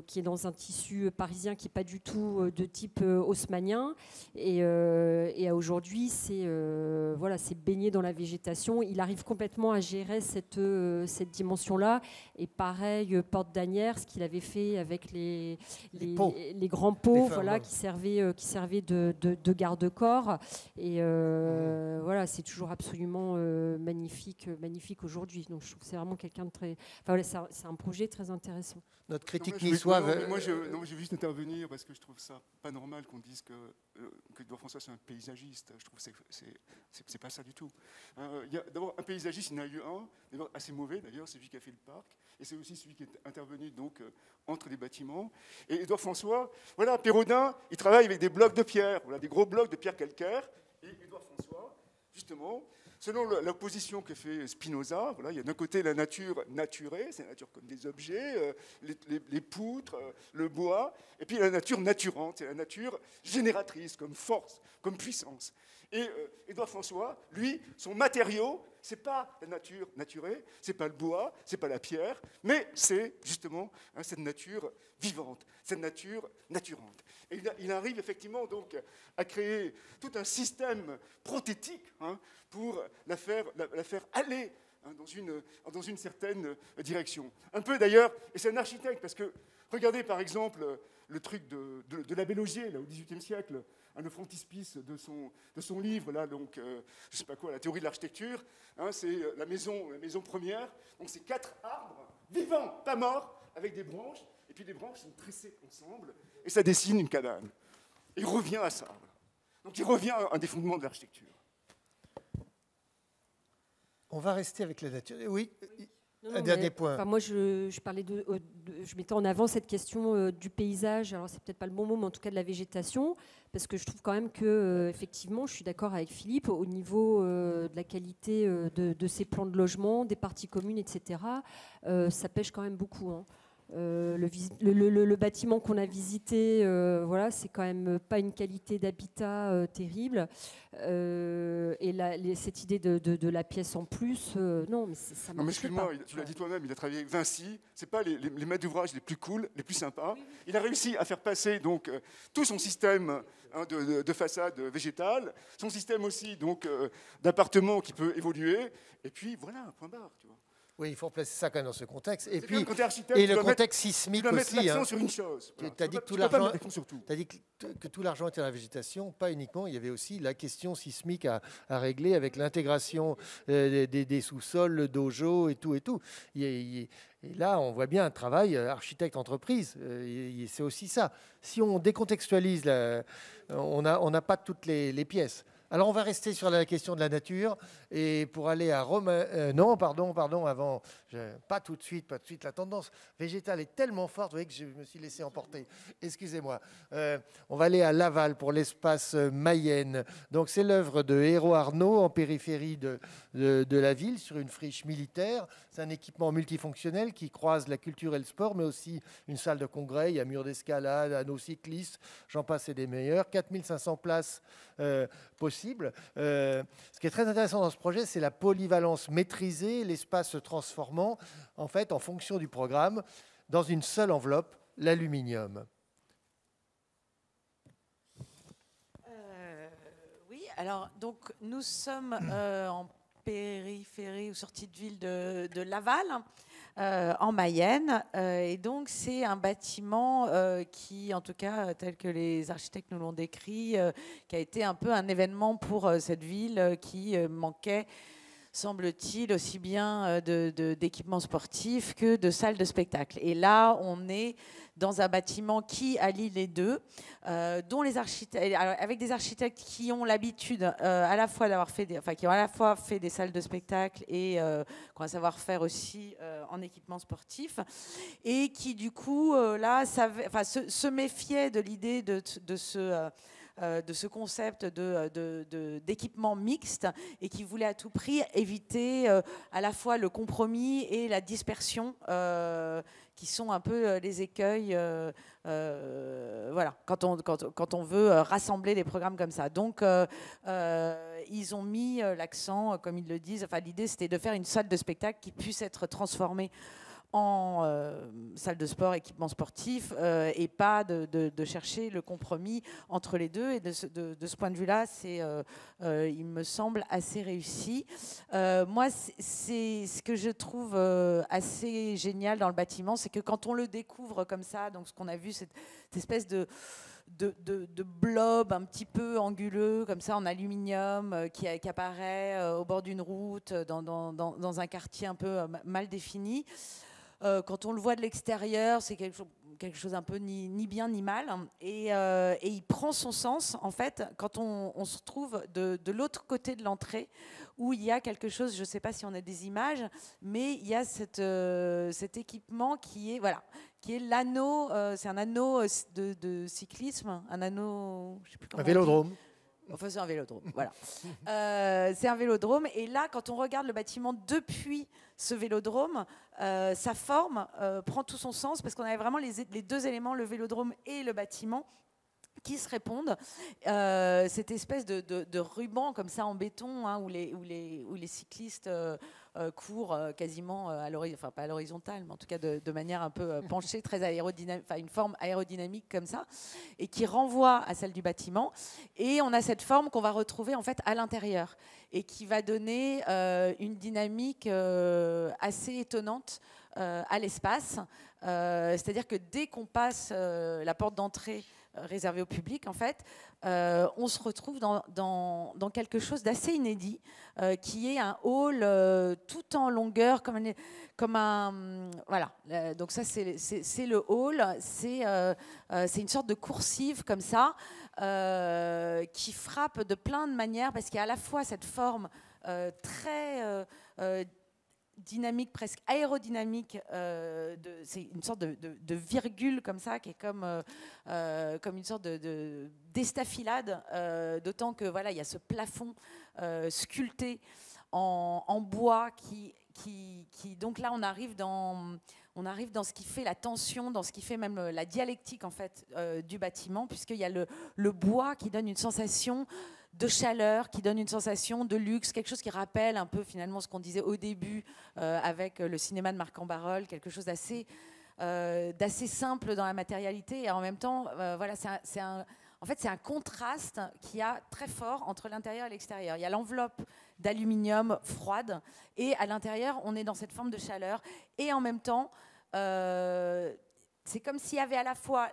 Qui est dans un tissu parisien qui n'est pas du tout de type haussmannien. Et aujourd'hui, c'est baigné dans la végétation. Il arrive complètement à gérer cette dimension-là. Et pareil, Porte d'Asnières, ce qu'il avait fait avec les grands pots qui servaient de garde-corps. Et c'est toujours absolument magnifique aujourd'hui. Donc je trouve que c'est vraiment quelqu'un de très... c'est un projet très intéressant. Notre critique niçoise. Moi, je veux juste intervenir parce que je trouve ça pas normal qu'on dise que Édouard François c'est un paysagiste. Je trouve que c'est pas ça du tout. D'abord, un paysagiste, il y en a eu un, d'abord assez mauvais d'ailleurs, c'est lui qui a fait le parc, et c'est aussi celui qui est intervenu donc entre les bâtiments. Et Édouard François, Pérodin, il travaille avec des blocs de pierre, des gros blocs de pierre calcaire. Et Édouard François, justement, selon la position que fait Spinoza, il y a d'un côté la nature naturée, c'est la nature comme des objets, les poutres, le bois, et puis la nature naturante, c'est la nature génératrice, comme force, comme puissance. Et Édouard François, lui, son matériau, c'est pas la nature naturée, c'est pas le bois, c'est pas la pierre, mais c'est justement cette nature vivante, cette nature naturante. Et il arrive effectivement donc à créer tout un système prothétique pour la faire aller dans une certaine direction. Un peu d'ailleurs, et c'est un architecte, parce que regardez par exemple le truc de l'abbé Laugier, là, au XVIIIe siècle, le frontispice de son livre, là, donc, je sais pas quoi, la théorie de l'architecture, c'est la maison première, donc c'est 4 arbres, vivants, pas morts, avec des branches, et puis les branches sont tressées ensemble, et ça dessine une cabane. Et il revient à ça. Donc il revient à un des fondements de l'architecture. On va rester avec la nature. Oui, un dernier point. Moi, je parlais je mettais en avant cette question du paysage. Alors, c'est peut-être pas le bon mot, mais en tout cas de la végétation, parce que je trouve quand même que, effectivement, je suis d'accord avec Philippe au niveau de la qualité de ces plans de logement, des parties communes, etc. Ça pêche quand même beaucoup. le bâtiment qu'on a visité, voilà, c'est quand même pas une qualité d'habitat terrible. Et cette idée de la pièce en plus, non, mais ça Non, mais marche excuse-moi, pas. tu l'as dit toi-même, il a travaillé avec Vinci. C'est pas les maîtres d'ouvrage les plus cool, les plus sympas. Il a réussi à faire passer donc tout son système de façade végétale, son système aussi donc d'appartement qui peut évoluer. Et puis voilà, point barre, tu vois. Oui, il faut replacer ça quand même dans ce contexte. Et C'est puis, quand t'es architecte, et tu le dois contexte sismique tu dois mettre aussi. l'accent sur une chose. Voilà. Tu as dit que tout peux pas l'argent, mettre l'accent sur tout. t'as dit que tout l'argent était dans la végétation, pas uniquement. Il y avait aussi la question sismique à régler avec l'intégration des sous-sols, le dojo et tout et tout. Et là, on voit bien un travail architecte-entreprise. C'est aussi ça. Si on décontextualise, on n'a pas toutes les pièces. Alors, on va rester sur la question de la nature et pour aller à Rome. Non, pardon, avant. Pas tout de suite. La tendance végétale est tellement forte, vous voyez, que je me suis laissé emporter. Excusez-moi. On va aller à Laval pour l'espace Mayenne. Donc, c'est l'œuvre de Hérault Arnaud en périphérie de la ville, sur une friche militaire. C'est un équipement multifonctionnel qui croise la culture et le sport, mais aussi une salle de congrès. Il y a mur d'escalade, anneaux cyclistes, j'en passe et des meilleurs. 4500 places possibles. Ce qui est très intéressant dans ce projet, c'est la polyvalence maîtrisée, l'espace se transformant en fait en fonction du programme dans une seule enveloppe, l'aluminium. Oui, alors donc nous sommes en périphérie ou sortie de ville de Laval, en Mayenne, et donc c'est un bâtiment qui, en tout cas, tel que les architectes nous l'ont décrit, qui a été un peu un événement pour cette ville qui manquait, semble-t-il, aussi bien d'équipements sportifs que de salles de spectacle. Et là, on est dans un bâtiment qui allie les deux, dont les architectes, avec des architectes qui ont l'habitude à la fois d'avoir fait qui ont à la fois fait des salles de spectacle et qui ont un savoir-faire aussi en équipement sportif, et qui du coup là se méfiaient de l'idée de ce concept d'équipement mixte, et qui voulait à tout prix éviter à la fois le compromis et la dispersion, qui sont un peu les écueils voilà, quand on veut rassembler des programmes comme ça. Donc ils ont mis l'accent, comme ils le disent, l'idée c'était de faire une salle de spectacle qui puisse être transformée en salle de sport, équipement sportif, et pas de chercher le compromis entre les deux. Et de ce point de vue-là, il me semble assez réussi. Moi, c'est ce que je trouve assez génial dans le bâtiment, c'est que quand on le découvre comme ça, donc ce qu'on a vu, cette espèce de blob un petit peu anguleux, comme ça, en aluminium, qui apparaît au bord d'une route, dans un quartier un peu mal défini. Quand on le voit de l'extérieur, c'est quelque chose un peu ni bien ni mal. Et il prend son sens, en fait, quand on se trouve de l'autre côté de l'entrée, où il y a quelque chose, je ne sais pas si on a des images, mais il y a cet équipement qui est l'anneau, c'est un anneau de cyclisme, un anneau, je sais plus comment un vélodrome. Enfin, c'est un vélodrome, voilà. C'est un vélodrome. Et là, quand on regarde le bâtiment depuis ce vélodrome, sa forme prend tout son sens, parce qu'on avait vraiment les deux éléments, le vélodrome et le bâtiment, qui se répondent. Cette espèce de ruban comme ça en béton, où les cyclistes courent quasiment à l'horizontale, enfin pas à l'horizontale, mais en tout cas de manière un peu penchée, très aérodynamique, enfin une forme aérodynamique comme ça, et qui renvoie à celle du bâtiment. Et on a cette forme qu'on va retrouver en fait à l'intérieur, et qui va donner une dynamique assez étonnante à l'espace. C'est-à-dire que dès qu'on passe la porte d'entrée réservée au public, en fait, on se retrouve dans quelque chose d'assez inédit, qui est un hall tout en longueur, comme un voilà. Donc ça, c'est le hall. C'est une sorte de coursive comme ça, qui frappe de plein de manières, parce qu'il y a à la fois cette forme très dynamique, presque aérodynamique, c'est une sorte de virgule comme ça, qui est comme une sorte d'estafilade, d'autant que voilà, il y a ce plafond sculpté en bois donc là, on arrive dans ce qui fait la tension, dans ce qui fait même la dialectique en fait du bâtiment, puisqu'il y a le bois qui donne une sensation de chaleur, qui donne une sensation de luxe, quelque chose qui rappelle un peu finalement ce qu'on disait au début avec le cinéma de Marc Ambarol, quelque chose d'assez simple dans la matérialité, et en même temps, voilà, c'est un contraste qui a très fort entre l'intérieur et l'extérieur. Il y a l'enveloppe d'aluminium froide, et à l'intérieur, on est dans cette forme de chaleur, et en même temps, c'est comme s'il y avait à la fois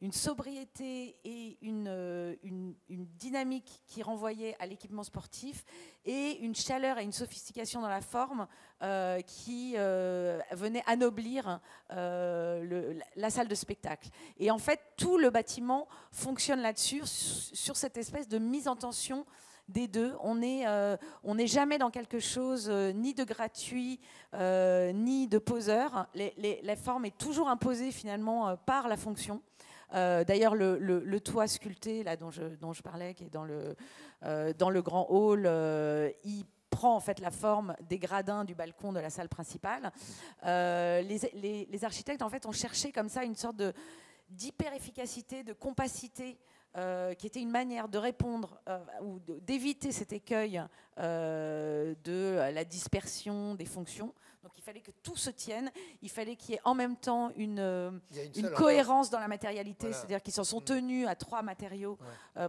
une sobriété et une dynamique qui renvoyait à l'équipement sportif, et une chaleur et une sophistication dans la forme qui venait anoblir la salle de spectacle. Et en fait, tout le bâtiment fonctionne là-dessus, sur cette espèce de mise en tension des deux. On n'est jamais dans quelque chose ni de gratuit ni de poseur. La forme est toujours imposée finalement par la fonction. D'ailleurs, le toit sculpté là, dont je parlais, qui est dans le grand hall, il prend en fait la forme des gradins du balcon de la salle principale. Les architectes en fait ont cherché comme ça une sorte d'hyper-efficacité, de compacité, qui était une manière de répondre ou d'éviter cet écueil de la dispersion des fonctions. Donc il fallait que tout se tienne, il fallait qu'il y ait en même temps une cohérence dans la matérialité, voilà. C'est-à-dire qu'ils s'en sont tenus à 3 matériaux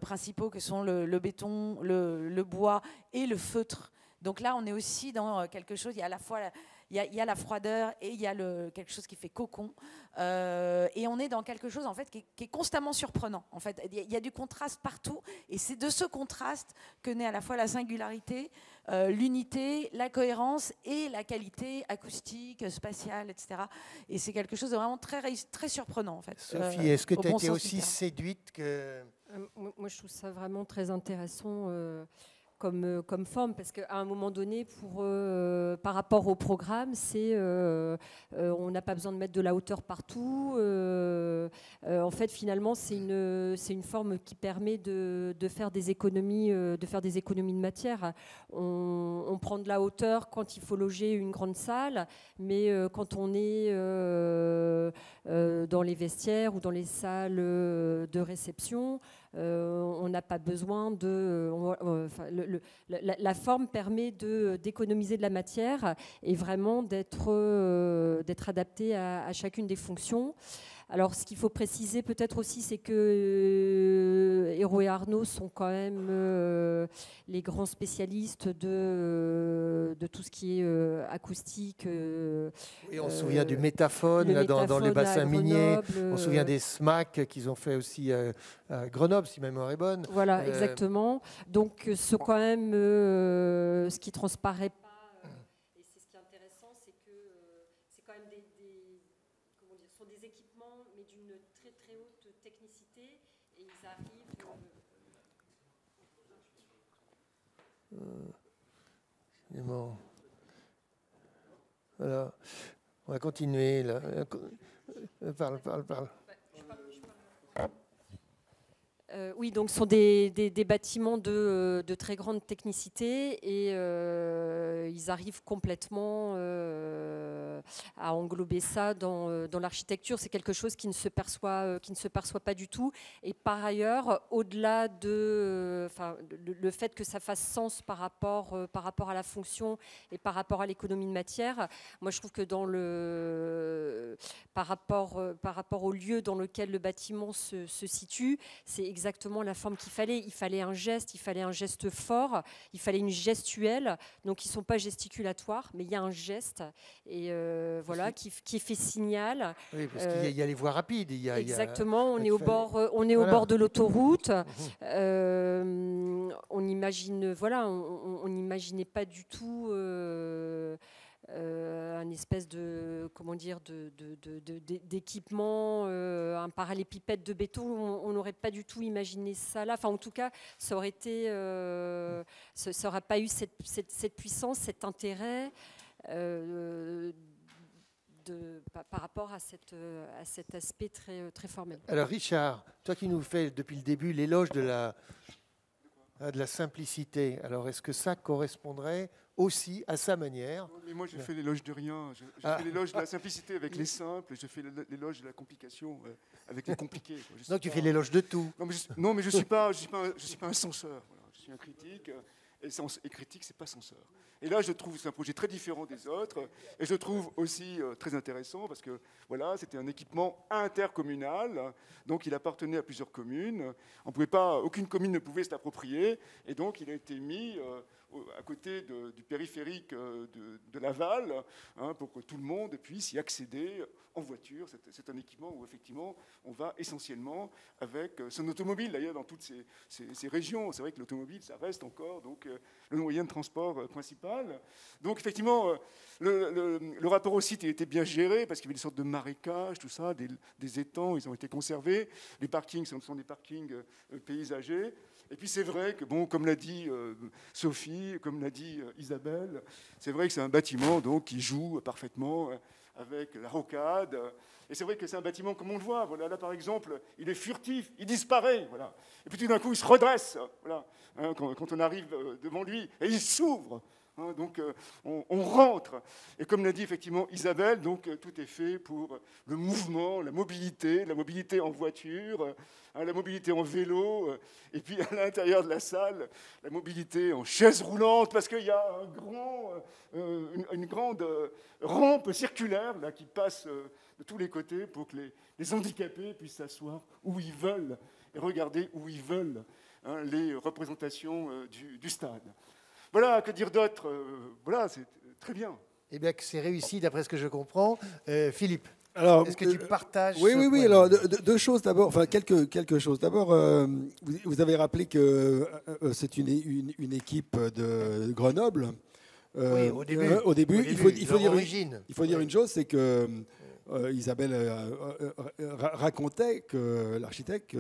principaux, que sont le béton, le bois et le feutre. Donc là, on est aussi dans quelque chose, il y a à la fois il y a la froideur et il y a quelque chose qui fait cocon. Et on est dans quelque chose en fait, qui est constamment surprenant. En fait. Il y a du contraste partout, et c'est de ce contraste que naît à la fois la singularité, l'unité, la cohérence et la qualité acoustique, spatiale, etc. Et c'est quelque chose de vraiment très, très surprenant. En fait. Sophie, est-ce que tu as été aussi séduite que... Moi, je trouve ça vraiment très intéressant comme forme, parce qu'à un moment donné, par rapport au programme, on n'a pas besoin de mettre de la hauteur partout. En fait, finalement, c'est une forme qui permet de faire des économies, de matière. On prend de la hauteur quand il faut loger une grande salle, mais quand on est dans les vestiaires ou dans les salles de réception, on n'a pas besoin de... la forme permet d'économiser de la matière et vraiment d'être adaptée à chacune des fonctions. Alors, ce qu'il faut préciser peut-être aussi, c'est que Hérault et Arnault sont quand même les grands spécialistes de tout ce qui est acoustique. Et on se souvient du métaphone, dans les bassins miniers. On se souvient des SMAC qu'ils ont fait aussi à Grenoble, si ma mémoire est bonne. Voilà, exactement. Donc, c'est quand même ce qui transparaît pas. Et c'est ce qui est intéressant, c'est que c'est quand même sont des équipements, mais d'une très très haute technicité, et ils arrivent. C'est bon. Voilà. On va continuer là. Parle. Oui, donc ce sont des bâtiments de très grande technicité, et ils arrivent complètement à englober ça dans l'architecture. C'est quelque chose qui ne se perçoit pas du tout. Et par ailleurs, au-delà le fait que ça fasse sens par rapport à la fonction et par rapport à l'économie de matière, moi je trouve que par rapport au lieu dans lequel le bâtiment se situe, c'est exactement la forme qu'il fallait. Il fallait un geste fort, il fallait une gestuelle. Donc ils ne sont pas gesticulatoires, mais il y a un geste, et voilà, qui fait signal. Oui, parce qu'il y a les voies rapides. Exactement, on est au bord de l'autoroute. On imagine, on n'imaginait pas du tout un espèce d'équipement, un parallépipède de béton. On n'aurait pas du tout imaginé ça là. Enfin, en tout cas, ça aurait été, ça n'aurait pas eu cette puissance, cet intérêt par rapport à cet aspect très, très formel. Alors Richard, toi qui nous fais depuis le début l'éloge de la... De la simplicité. Alors, est-ce que ça correspondrait aussi à sa manière? Mais moi, je fais l'éloge de rien. Je fais l'éloge de la simplicité avec les simples, et je fais l'éloge de la complication avec les compliqués. Donc, tu fais l'éloge de tout. Non, mais je suis pas un censeur. Voilà. Je suis un critique. Et critique, c'est pas censeur. Et là, je trouve que c'est un projet très différent des autres, et je trouve aussi très intéressant parce que voilà, c'était un équipement intercommunal, donc il appartenait à plusieurs communes. Aucune commune ne pouvait se l'approprier, et donc il a été mis à côté du périphérique de Laval, hein, pour que tout le monde puisse y accéder en voiture. C'est un équipement où effectivement on va essentiellement avec son automobile. D'ailleurs, dans toutes ces régions, c'est vrai que l'automobile, ça reste encore donc, le moyen de transport principal. Donc effectivement, le rapport au site était bien géré parce qu'il y avait des sortes de marécages, tout ça, des étangs, ils ont été conservés. Les parkings, ce sont des parkings paysagers. Et puis c'est vrai que, bon, comme l'a dit Sophie, comme l'a dit Isabelle, c'est vrai que c'est un bâtiment donc, qui joue parfaitement avec la rocade. Et c'est vrai que c'est un bâtiment comme on le voit. Voilà, là, par exemple, il est furtif, il disparaît. Voilà. Et puis tout d'un coup, il se redresse voilà, hein, quand on arrive devant lui, et il s'ouvre. Hein, donc on rentre. Et comme l'a dit effectivement Isabelle, donc, tout est fait pour le mouvement, la mobilité en voiture, hein, la mobilité en vélo, et puis à l'intérieur de la salle, la mobilité en chaise roulante, parce qu'il y a une grande rampe circulaire là, qui passe de tous les côtés pour que les handicapés puissent s'asseoir où ils veulent et regarder où ils veulent hein, les représentations du stade. Voilà, que dire d'autre voilà, c'est très bien. Eh bien, que c'est réussi, d'après ce que je comprends. Philippe, est-ce que tu partages Oui. Alors, deux choses d'abord, enfin, quelques choses. D'abord, vous avez rappelé que c'est une équipe de Grenoble. Oui, au début. Il faut dire une chose, c'est que Isabelle racontait que l'architecte,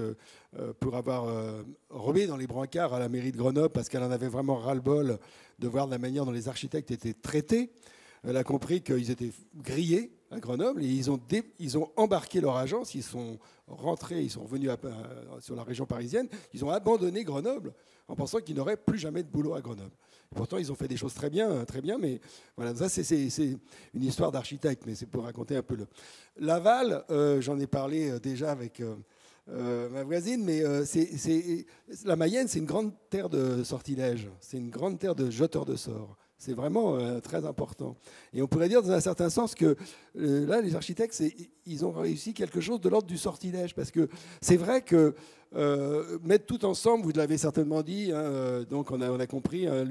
pour avoir remis dans les brancards à la mairie de Grenoble, parce qu'elle en avait vraiment ras-le-bol de voir la manière dont les architectes étaient traités, elle a compris qu'ils étaient grillés à Grenoble et ils ont embarqué leur agence, ils sont rentrés, ils sont revenus sur la région parisienne, ils ont abandonné Grenoble en pensant qu'ils n'auraient plus jamais de boulot à Grenoble. Et pourtant, ils ont fait des choses très bien, mais voilà, ça c'est une histoire d'architecte, mais c'est pour raconter un peu le... Laval, j'en ai parlé déjà avec ma voisine, mais la Mayenne, c'est une grande terre de sortilèges, c'est une grande terre de jeteurs de sorts. C'est vraiment très important. Et on pourrait dire dans un certain sens que là, les architectes, ils ont réussi quelque chose de l'ordre du sortilège. Parce que c'est vrai que mettre tout ensemble, vous l'avez certainement dit, hein, donc on a compris, hein,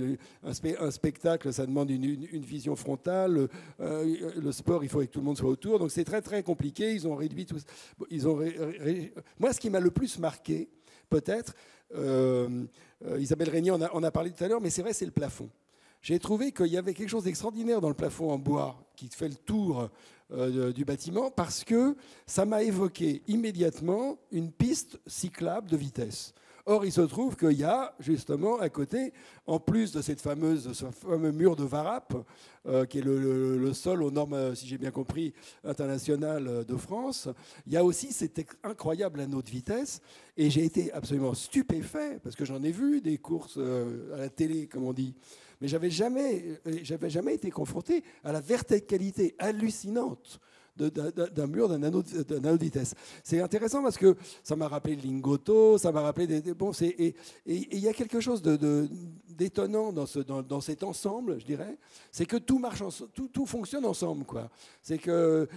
un spectacle, ça demande une vision frontale. Le sport, il faut que tout le monde soit autour. Donc c'est très, très compliqué. Ils ont réduit tout ça. Moi, ce qui m'a le plus marqué, peut-être, Isabelle Régnier en a parlé tout à l'heure, mais c'est vrai, c'est le plafond. J'ai trouvé qu'il y avait quelque chose d'extraordinaire dans le plafond en bois qui fait le tour du bâtiment parce que ça m'a évoqué immédiatement une piste cyclable de vitesse. Or, il se trouve qu'il y a justement à côté, en plus de ce fameux mur de Varap, qui est le sol aux normes, si j'ai bien compris, internationales de France, il y a aussi cet incroyable anneau de vitesse. Et j'ai été absolument stupéfait, parce que j'en ai vu des courses à la télé, comme on dit. Mais j'avais jamais été confronté à la verticalité hallucinante d'un mur, d'un anneau de vitesse. C'est intéressant parce que ça m'a rappelé le Lingotto, ça m'a rappelé et il y a quelque chose d'étonnant dans cet ensemble, je dirais, c'est que tout marche, tout fonctionne ensemble, quoi. C'est que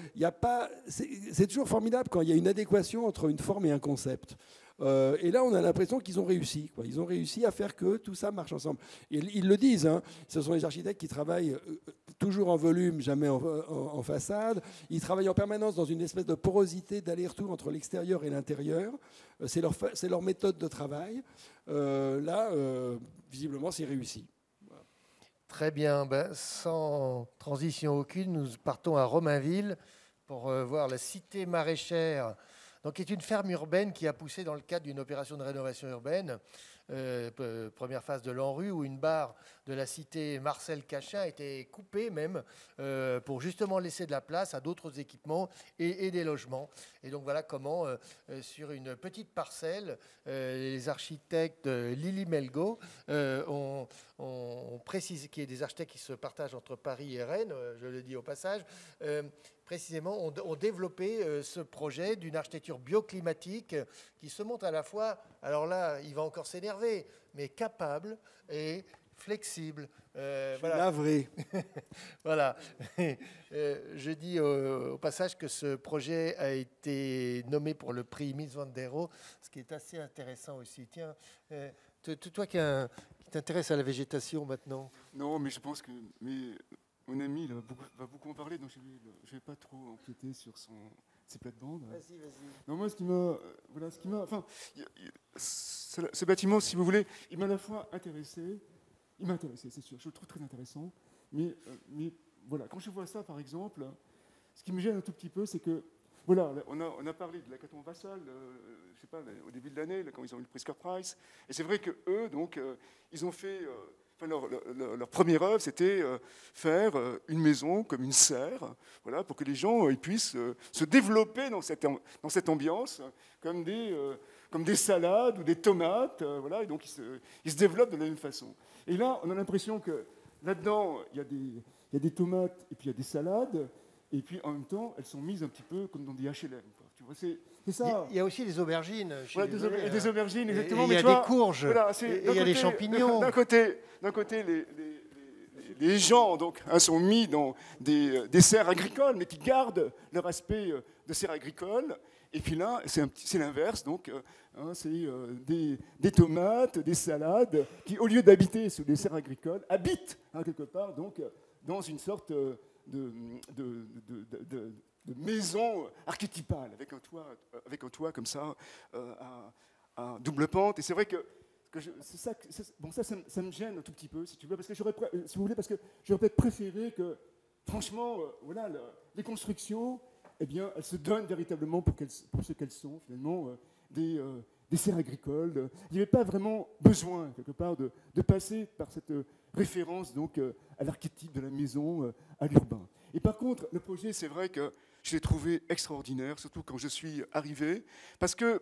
c'est toujours formidable quand il y a une adéquation entre une forme et un concept. Et là, on a l'impression qu'ils ont réussi. Quoi. Ils ont réussi à faire que tout ça marche ensemble. Et ils le disent, hein, ce sont les architectes qui travaillent toujours en volume, jamais en façade. Ils travaillent en permanence dans une espèce de porosité d'aller-retour entre l'extérieur et l'intérieur. C'est leur méthode de travail. Là, visiblement, c'est réussi. Voilà. Très bien. Sans transition aucune, nous partons à Romainville pour voir la cité maraîchère, donc, qui est une ferme urbaine qui a poussé dans le cadre d'une opération de rénovation urbaine première phase de l'ANRU, où une barre de la cité Marcel Cachin a été coupée même pour justement laisser de la place à d'autres équipements et des logements. Et donc voilà comment, sur une petite parcelle, les architectes Lily Melgo ont précisé, qui est des architectes qui se partagent entre Paris et Rennes, je le dis au passage, précisément, ont développé ce projet d'une architecture bioclimatique qui se montre à la fois, alors là, il va encore s'énerver, mais capable et flexible. Voilà. Navré. Voilà. Je dis au passage que ce projet a été nommé pour le prix Mies van der Rohe, ce qui est assez intéressant aussi. Tiens, toi qui t'intéresses à la végétation maintenant. Non, mais je pense que mon ami va beaucoup en parler, donc je ne vais pas trop empiéter sur ses plates-bandes. Vas-y. Non, moi, enfin, ce bâtiment, si vous voulez, il m'a à la fois intéressé. Il m'a intéressé, c'est sûr. Je le trouve très intéressant. Mais voilà, quand je vois ça, par exemple, ce qui me gêne un tout petit peu, c'est que, voilà, on a parlé de l'Hackathon Vassal, je sais pas, au début de l'année, quand ils ont eu le Pritzker Prize. Et c'est vrai qu'eux, donc, ils ont fait... leur première œuvre, c'était faire une maison comme une serre, voilà, pour que les gens ils puissent se développer dans cette ambiance, comme des salades ou des tomates, voilà, et donc ils se développent de la même façon. Et là, on a l'impression que là-dedans, il y a des tomates et puis il y a des salades, et puis en même temps, elles sont mises un petit peu comme dans des HLM. Quoi. Tu vois, c'est ça. Il y a aussi des aubergines. Voilà, des aubergines, exactement. Il y a des courges, voilà, et il y a des champignons. D'un côté, les gens donc, sont mis dans des serres agricoles, mais qui gardent leur aspect de serres agricoles. Et puis là, c'est l'inverse. Donc, c'est des tomates, des salades, qui, au lieu d'habiter sous des serres agricoles, habitent quelque part donc, dans une sorte de maison archétypale, avec un toit comme ça, à double pente. Et c'est vrai que ça me gêne un tout petit peu, si tu veux, parce que j'aurais peut-être préféré que, franchement, voilà, les constructions, eh bien, elles se donnent véritablement pour ce qu'elles sont, finalement, des serres agricoles. Il n'y avait pas vraiment besoin, quelque part, de passer par cette référence donc, à l'archétype de la maison, à l'urbain. Et par contre, le projet, c'est vrai que je l'ai trouvé extraordinaire, surtout quand je suis arrivé, parce que,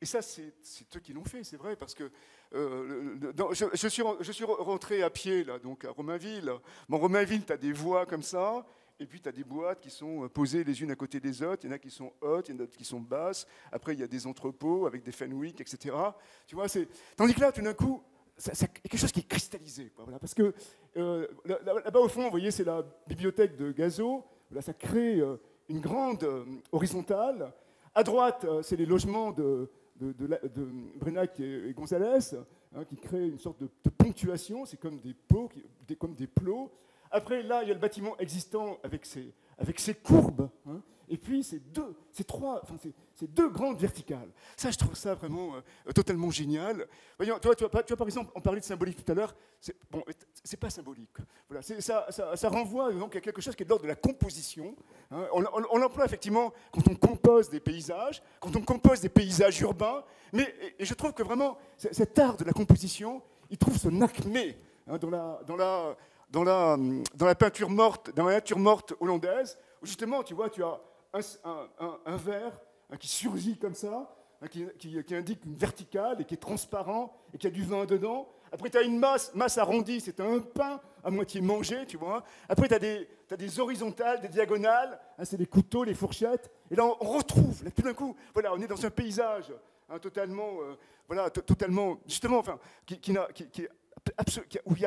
et ça, c'est eux qui l'ont fait, c'est vrai, parce que je suis rentré à pied, là, donc à Romainville. Bon, Romainville, tu as des voies comme ça, et puis tu as des boîtes qui sont posées les unes à côté des autres, il y en a qui sont hautes, il y en a d'autres qui sont basses, après il y a des entrepôts avec des Fenwick, etc. Tu vois, tandis que là, tout d'un coup, il y a quelque chose qui est cristallisé, quoi, voilà, parce que là-bas au fond, vous voyez, c'est la bibliothèque de Gazo, là, ça crée une grande horizontale. À droite, c'est les logements de Brenac et Gonzalez, qui créent une sorte de ponctuation, c'est comme des pots, comme des plots. Après, là, il y a le bâtiment existant avec ses courbes, et puis ces deux grandes verticales. Ça, je trouve ça vraiment totalement génial. Voyons, tu vois, par exemple, on parlait de symbolique tout à l'heure. C'est pas symbolique. Voilà, ça renvoie donc à quelque chose qui est de l'ordre de la composition. On l'emploie effectivement quand on compose des paysages, urbains. Mais et je trouve que vraiment cet art de la composition, il trouve son acmé dans la peinture morte, dans la nature morte hollandaise, où justement, tu vois, tu as un verre qui surgit comme ça, qui indique une verticale et qui est transparent et qui a du vin dedans. Après, tu as une masse arrondie, c'est un pain à moitié mangé, tu vois. Après, tu as des horizontales, des diagonales, c'est les couteaux, les fourchettes. Et là, on retrouve, là, tout d'un coup, voilà, on est dans un paysage totalement, justement, enfin, où il n'y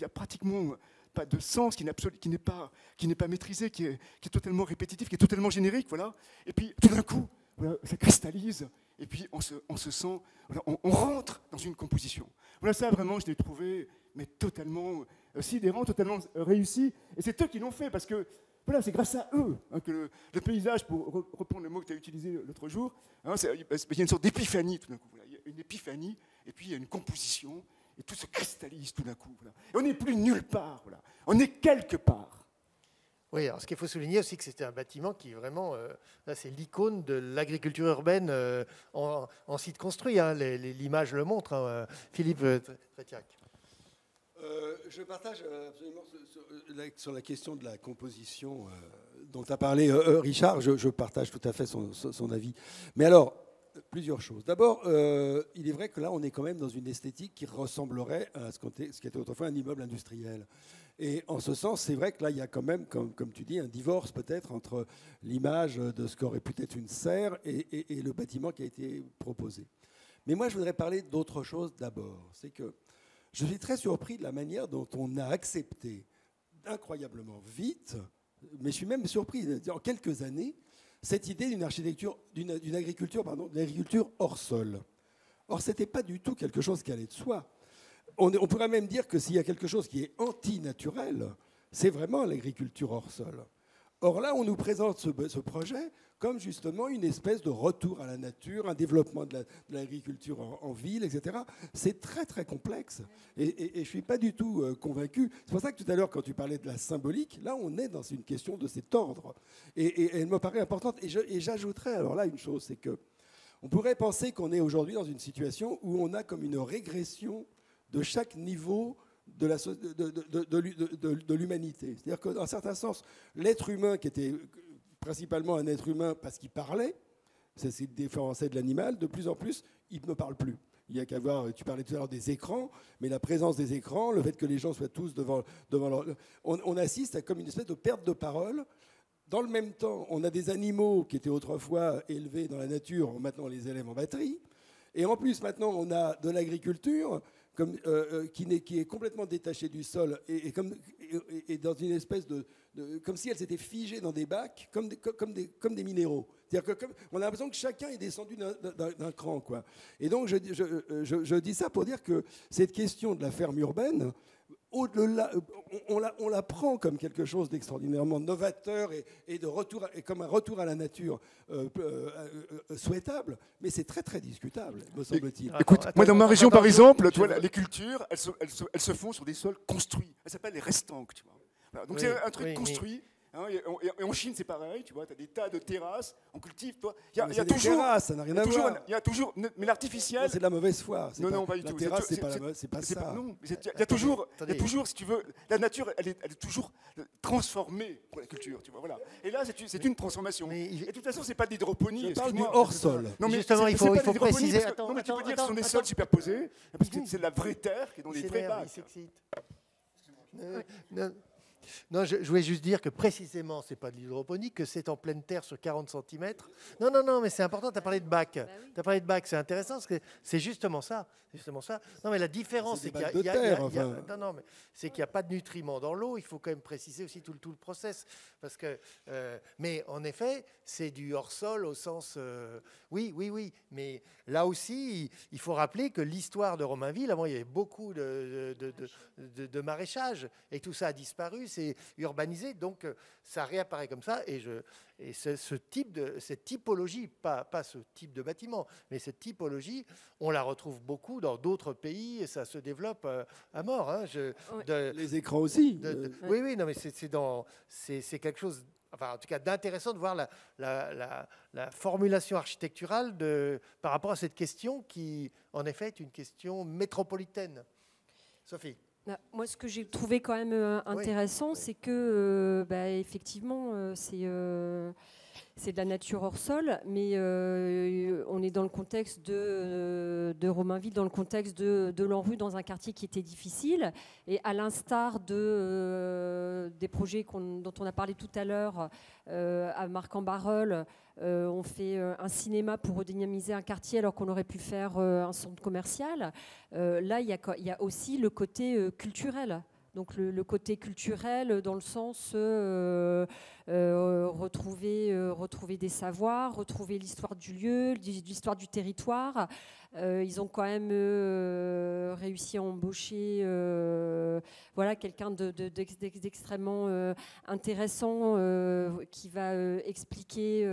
a pratiquement pas de sens, qui n'est pas maîtrisé, qui est totalement répétitif, qui est totalement générique, voilà. Et puis tout d'un coup, voilà, ça cristallise, et puis on se sent, voilà, on rentre dans une composition. Voilà, ça vraiment, je l'ai trouvé, mais totalement sidérant, totalement réussi. Et c'est eux qui l'ont fait, parce que voilà, c'est grâce à eux que le paysage, pour reprendre le mot que tu as utilisé l'autre jour, il y a une sorte d'épiphanie tout d'un coup. Voilà. Il y a une épiphanie, et puis il y a une composition. Et tout se cristallise tout d'un coup. Voilà. Et on n'est plus nulle part. Voilà. On est quelque part. Oui, alors ce qu'il faut souligner aussi, que c'était un bâtiment qui vraiment, là c'est l'icône de l'agriculture urbaine en site construit, hein. L'image le montre, hein. Philippe Trétiac. Je partage absolument sur la question de la composition dont tu as parlé, Richard, je partage tout à fait son avis. Mais alors, plusieurs choses. D'abord, il est vrai que là, on est quand même dans une esthétique qui ressemblerait à ce qui était autrefois un immeuble industriel. Et en ce sens, c'est vrai que là, il y a quand même, comme tu dis, un divorce peut-être entre l'image de ce qu'aurait pu être une serre et le bâtiment qui a été proposé. Mais moi, je voudrais parler d'autre chose d'abord. C'est que je suis très surpris de la manière dont on a accepté incroyablement vite, mais je suis même surpris, en quelques années, cette idée d'une agriculture hors sol. Or, ce n'était pas du tout quelque chose qui allait de soi. On pourrait même dire que s'il y a quelque chose qui est anti-naturel, c'est vraiment l'agriculture hors sol. Or là, on nous présente ce projet comme justement une espèce de retour à la nature, un développement de l'agriculture en ville, etc. C'est très très complexe et je ne suis pas du tout convaincu. C'est pour ça que tout à l'heure, quand tu parlais de la symbolique, là on est dans une question de cet ordre et elle me paraît importante. Et j'ajouterais alors là une chose, c'est que on pourrait penser qu'on est aujourd'hui dans une situation où on a comme une régression de chaque niveau de l'humanité. C'est-à-dire que dans un certain sens, l'être humain qui était principalement un être humain parce qu'il parlait, ça s'est différencié de l'animal, de plus en plus, il ne parle plus. Il y a qu'à voir, tu parlais tout à l'heure des écrans, mais la présence des écrans, le fait que les gens soient tous devant leur... On assiste à comme une espèce de perte de parole. Dans le même temps, on a des animaux qui étaient autrefois élevés dans la nature, maintenant on les élève en batterie. Et en plus, maintenant, on a de l'agriculture qui est complètement détachée du sol et dans une espèce comme si elle s'était figée dans des bacs, comme des minéraux. C'est-à-dire on a l'impression que chacun est descendu d'un cran, quoi. Et donc, je dis ça pour dire que cette question de la ferme urbaine, au-delà, on la prend comme quelque chose d'extraordinairement novateur et comme un retour à la nature souhaitable, mais c'est très très discutable, me semble-t-il. Écoute, moi dans ma région par exemple, tu vois, les cultures, elles se font sur des sols construits. Elles s'appellent les restanques, tu vois. Voilà, donc c'est un truc construit. Hein, et en Chine, c'est pareil, tu vois, tu as des tas de terrasses, on cultive, toi. Il y a toujours. Terrasses, ça n'a rien à voir. Il y a toujours. Mais l'artificiel. C'est de la mauvaise foi. Non, pas du la tout. Terrasse, c'est pas ça. Non, il y a toujours, si tu veux, la nature, elle est toujours transformée pour la culture, tu vois, voilà. Et là, c'est une transformation. Et de toute façon, c'est pas de l'hydroponie. Je parle du hors-sol. Non, mais justement, il faut préciser. Non, mais tu peux dire que ce sont des sols superposés, parce que c'est de la vraie terre qui est dans des vrais bacs. Non, je voulais juste dire que précisément, ce n'est pas de l'hydroponie, que c'est en pleine terre sur 40 cm. Non, mais c'est important, tu as parlé de bac. Tu as parlé de bac, c'est intéressant, parce que c'est justement ça. Non, mais la différence, c'est qu'il n'y a pas de nutriments dans l'eau. Il faut quand même préciser aussi tout le process. Parce que, mais en effet, c'est du hors-sol au sens... oui. Mais là aussi, il faut rappeler que l'histoire de Romainville, avant, il y avait beaucoup de maraîchage. Et tout ça a disparu, c'est urbanisé. Donc, ça réapparaît comme ça. Et cette typologie, pas ce type de bâtiment, mais cette typologie, on la retrouve beaucoup dans d'autres pays et ça se développe à mort. Hein. Les écrans aussi. Oui, non, mais c'est quelque chose, enfin, en tout cas, d'intéressant de voir la formulation architecturale par rapport à cette question qui, en effet, est une question métropolitaine. Sophie. Moi, ce que j'ai trouvé quand même intéressant, c'est que, effectivement, c'est de la nature hors sol, mais on est dans le contexte de Romainville, dans le contexte de l'ANRU, dans un quartier qui était difficile. Et à l'instar des projets dont on a parlé tout à l'heure à Marc-en-Barœul, on fait un cinéma pour redynamiser un quartier alors qu'on aurait pu faire un centre commercial. Là, il y a aussi le côté culturel. Donc le côté culturel dans le sens retrouver des savoirs, retrouver l'histoire du lieu, l'histoire du territoire. Ils ont quand même réussi à embaucher quelqu'un d'extrêmement intéressant qui va expliquer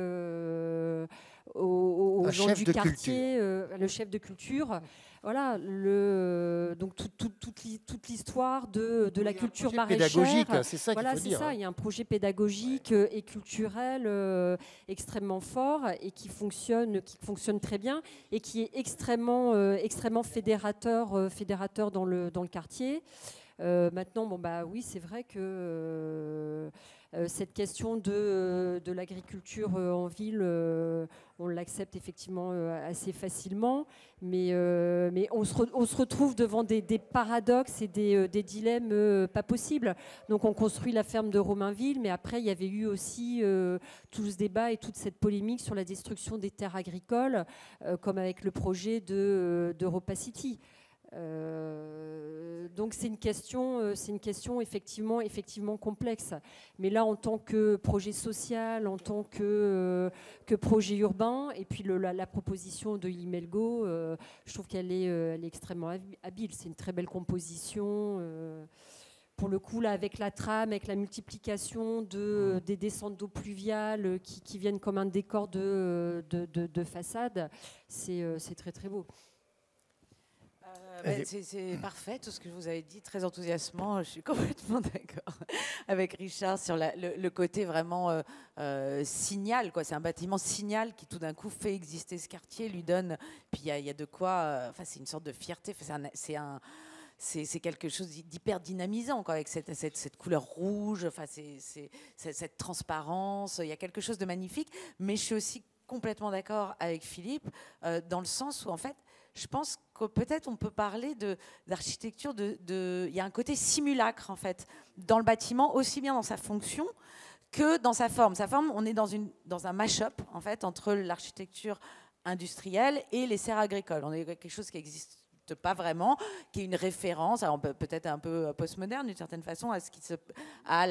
aux gens du quartier, le chef de culture. Voilà, donc toute l'histoire de la culture maraîchère. Pédagogique, c'est ça qu'il voilà, faut c'est dire. ça. Il y a un projet pédagogique et culturel extrêmement fort et qui fonctionne très bien et qui est extrêmement fédérateur dans le quartier. Maintenant, oui, c'est vrai que cette question de l'agriculture en ville, on l'accepte effectivement assez facilement, mais on se retrouve devant des paradoxes et des dilemmes pas possibles. Donc on construit la ferme de Romainville, mais après il y avait eu aussi tout ce débat et toute cette polémique sur la destruction des terres agricoles, comme avec le projet d'Europa City. Donc c'est une question effectivement complexe. Mais là, en tant que projet social, en tant que projet urbain, et puis la proposition de Imelgo, je trouve qu'elle est extrêmement habile. C'est une très belle composition. Pour le coup, là, avec la trame, avec la multiplication des descentes d'eau pluviale qui viennent comme un décor de façade, c'est très très beau. C'est parfait tout ce que vous avez dit, très enthousiasmant. Je suis complètement d'accord avec Richard sur le côté vraiment signal, quoi. C'est un bâtiment signal qui tout d'un coup fait exister ce quartier, lui donne. Puis il y a de quoi. C'est une sorte de fierté. C'est quelque chose d'hyper dynamisant, quoi, avec cette couleur rouge. Cette transparence. Il y a quelque chose de magnifique. Mais je suis aussi complètement d'accord avec Philippe dans le sens où en fait. Je pense que peut-être on peut parler d'architecture il y a un côté simulacre en fait dans le bâtiment, aussi bien dans sa fonction que dans sa forme. Sa forme, on est dans un mash-up en fait entre l'architecture industrielle et les serres agricoles. On est quelque chose qui existe pas vraiment, qui est une référence, alors peut-être un peu postmoderne d'une certaine façon, à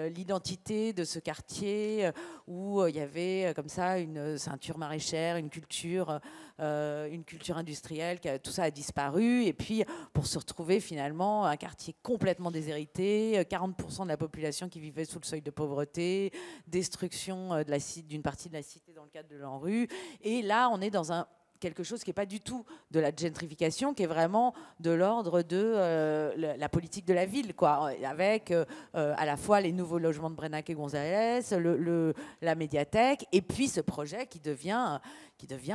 l'identité de ce quartier où il y avait comme ça une ceinture maraîchère, une culture industrielle, tout ça a disparu, et puis pour se retrouver finalement un quartier complètement déshérité, 40% de la population qui vivait sous le seuil de pauvreté, destruction d'une partie de la cité dans le cadre de l'ANRU, et là on est dans quelque chose qui n'est pas du tout de la gentrification, qui est vraiment de l'ordre de la politique de la ville, quoi, avec à la fois les nouveaux logements de Brenac et Gonzalez, la médiathèque, et puis ce projet qui devient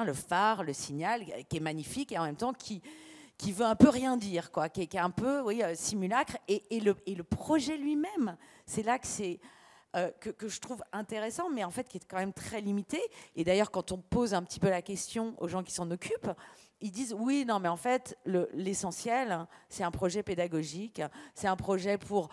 le phare, le signal, qui est magnifique et en même temps qui veut un peu rien dire, quoi, qui est un peu simulacre. Et le projet lui-même, c'est là que c'est... que je trouve intéressant, mais en fait qui est quand même très limité. Et d'ailleurs, quand on pose un petit peu la question aux gens qui s'en occupent, ils disent oui, non, mais en fait, l'essentiel, c'est un projet pédagogique, c'est un projet pour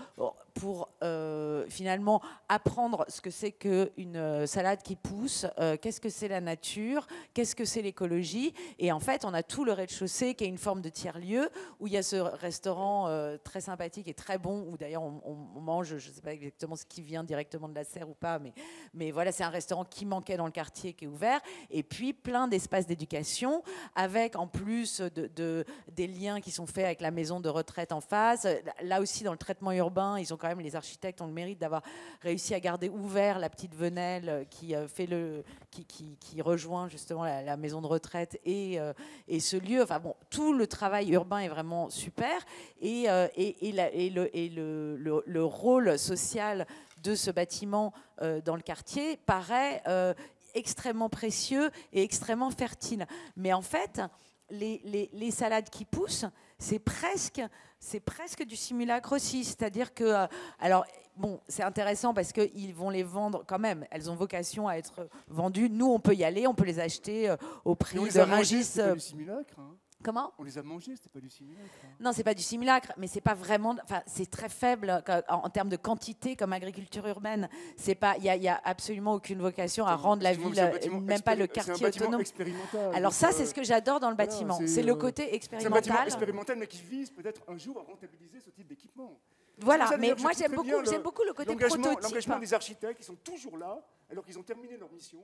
finalement apprendre ce que c'est qu'une salade qui pousse, qu'est-ce que c'est la nature, qu'est-ce que c'est l'écologie. Et en fait, on a tout le rez-de-chaussée qui est une forme de tiers-lieu, où il y a ce restaurant très sympathique et très bon, où d'ailleurs on mange, je ne sais pas exactement ce qui vient directement de la serre ou pas, mais voilà, c'est un restaurant qui manquait dans le quartier, qui est ouvert. Et puis plein d'espaces d'éducation, avec en plus des liens qui sont faits avec la maison de retraite en face. Là aussi, dans le traitement urbain, ils ont quand même, les architectes ont le mérite d'avoir réussi à garder ouvert la petite venelle qui rejoint justement la maison de retraite et ce lieu. Enfin bon, tout le travail urbain est vraiment super, et le rôle social de ce bâtiment dans le quartier paraît extrêmement précieux et extrêmement fertile. Mais en fait, les salades qui poussent, c'est presque du simulacre aussi. C'est-à-dire que, alors, bon, c'est intéressant parce qu'ils vont les vendre quand même. Elles ont vocation à être vendues. Nous, on peut y aller, on peut les acheter au prix de Rungis. C'est pas du simulacre, hein. Comment ? On les a mangés, c'était pas du simulacre. Hein. Non, c'est pas du simulacre, mais c'est pas vraiment. Enfin, c'est très faible en termes de quantité comme agriculture urbaine. C'est pas. Il y a absolument aucune vocation à rendre la ville, même pas le quartier autonome. Alors ça, c'est ce que j'adore dans le bâtiment. C'est le côté expérimental. C'est un bâtiment expérimental, mais qui vise peut-être un jour à rentabiliser ce type d'équipement. Voilà, mais moi j'aime beaucoup le côté prototype. L'engagement des architectes, ils sont toujours là, alors qu'ils ont terminé leur mission,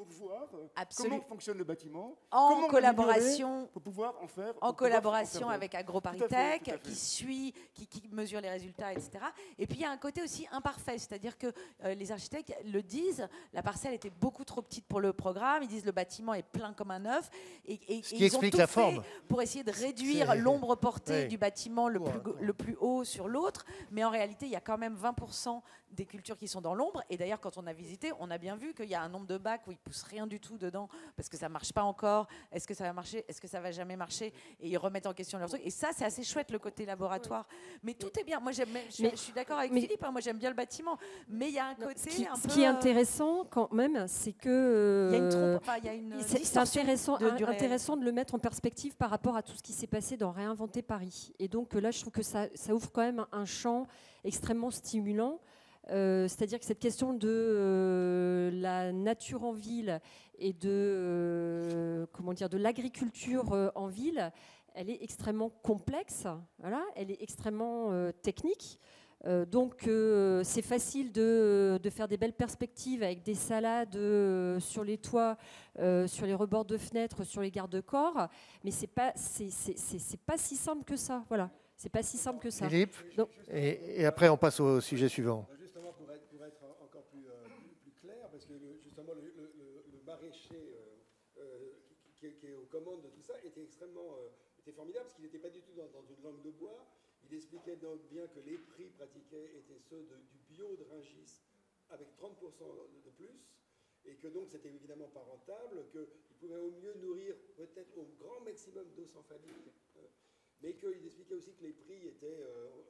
pour voir Absolument. comment fonctionne le bâtiment, En comment collaboration, pour pouvoir en faire. en collaboration avec Tout à AgroParisTech, fait. qui suit, qui mesure les résultats, etc. Et puis il y a un côté aussi imparfait, c'est-à-dire que les architectes le disent, la parcelle était beaucoup trop petite pour le programme, ils disent le bâtiment est plein comme un œuf, et Ce qui ils explique ont tout la fait forme. pour essayer de réduire l'ombre portée Oui. du bâtiment le plus haut sur l'autre, mais en réalité il y a quand même 20% des cultures qui sont dans l'ombre, et d'ailleurs quand on a visité, on a bien vu qu'il y a un nombre de bacs où il ne pousse rien du tout dedans, parce que ça ne marche pas encore, est-ce que ça va marcher, est-ce que ça va jamais marcher, et ils remettent en question leur truc, et ça c'est assez chouette le côté laboratoire, mais tout est bien, moi je suis d'accord avec Philippe, hein, moi j'aime bien le bâtiment, mais il y a un côté ce qui est intéressant quand même, c'est que il y a une trompe, enfin, il y a une c'est distorsion intéressant de le mettre en perspective par rapport à tout ce qui s'est passé dans Réinventer Paris. Et donc là, je trouve que ça ouvre quand même un champ extrêmement stimulant. C'est-à-dire que cette question de la nature en ville et de l'agriculture en ville, elle est extrêmement complexe, voilà, elle est extrêmement technique. Donc c'est facile de faire des belles perspectives avec des salades sur les toits, sur les rebords de fenêtres, sur les garde-corps, mais c'est pas si simple que ça. Voilà, c'est pas si simple que ça. Philippe, donc, et après on passe au sujet suivant. Justement, pour être encore plus clair, parce que justement le maraîcher qui est aux commandes de tout ça était formidable, parce qu'il n'était pas du tout dans une langue de bois. Il expliquait donc bien que les prix pratiqués étaient ceux du bio de Rungis, avec 30% de plus, et que donc c'était évidemment pas rentable, qu'il pouvait au mieux nourrir peut-être au grand maximum 200 familles, mais qu'il expliquait aussi que les prix étaient,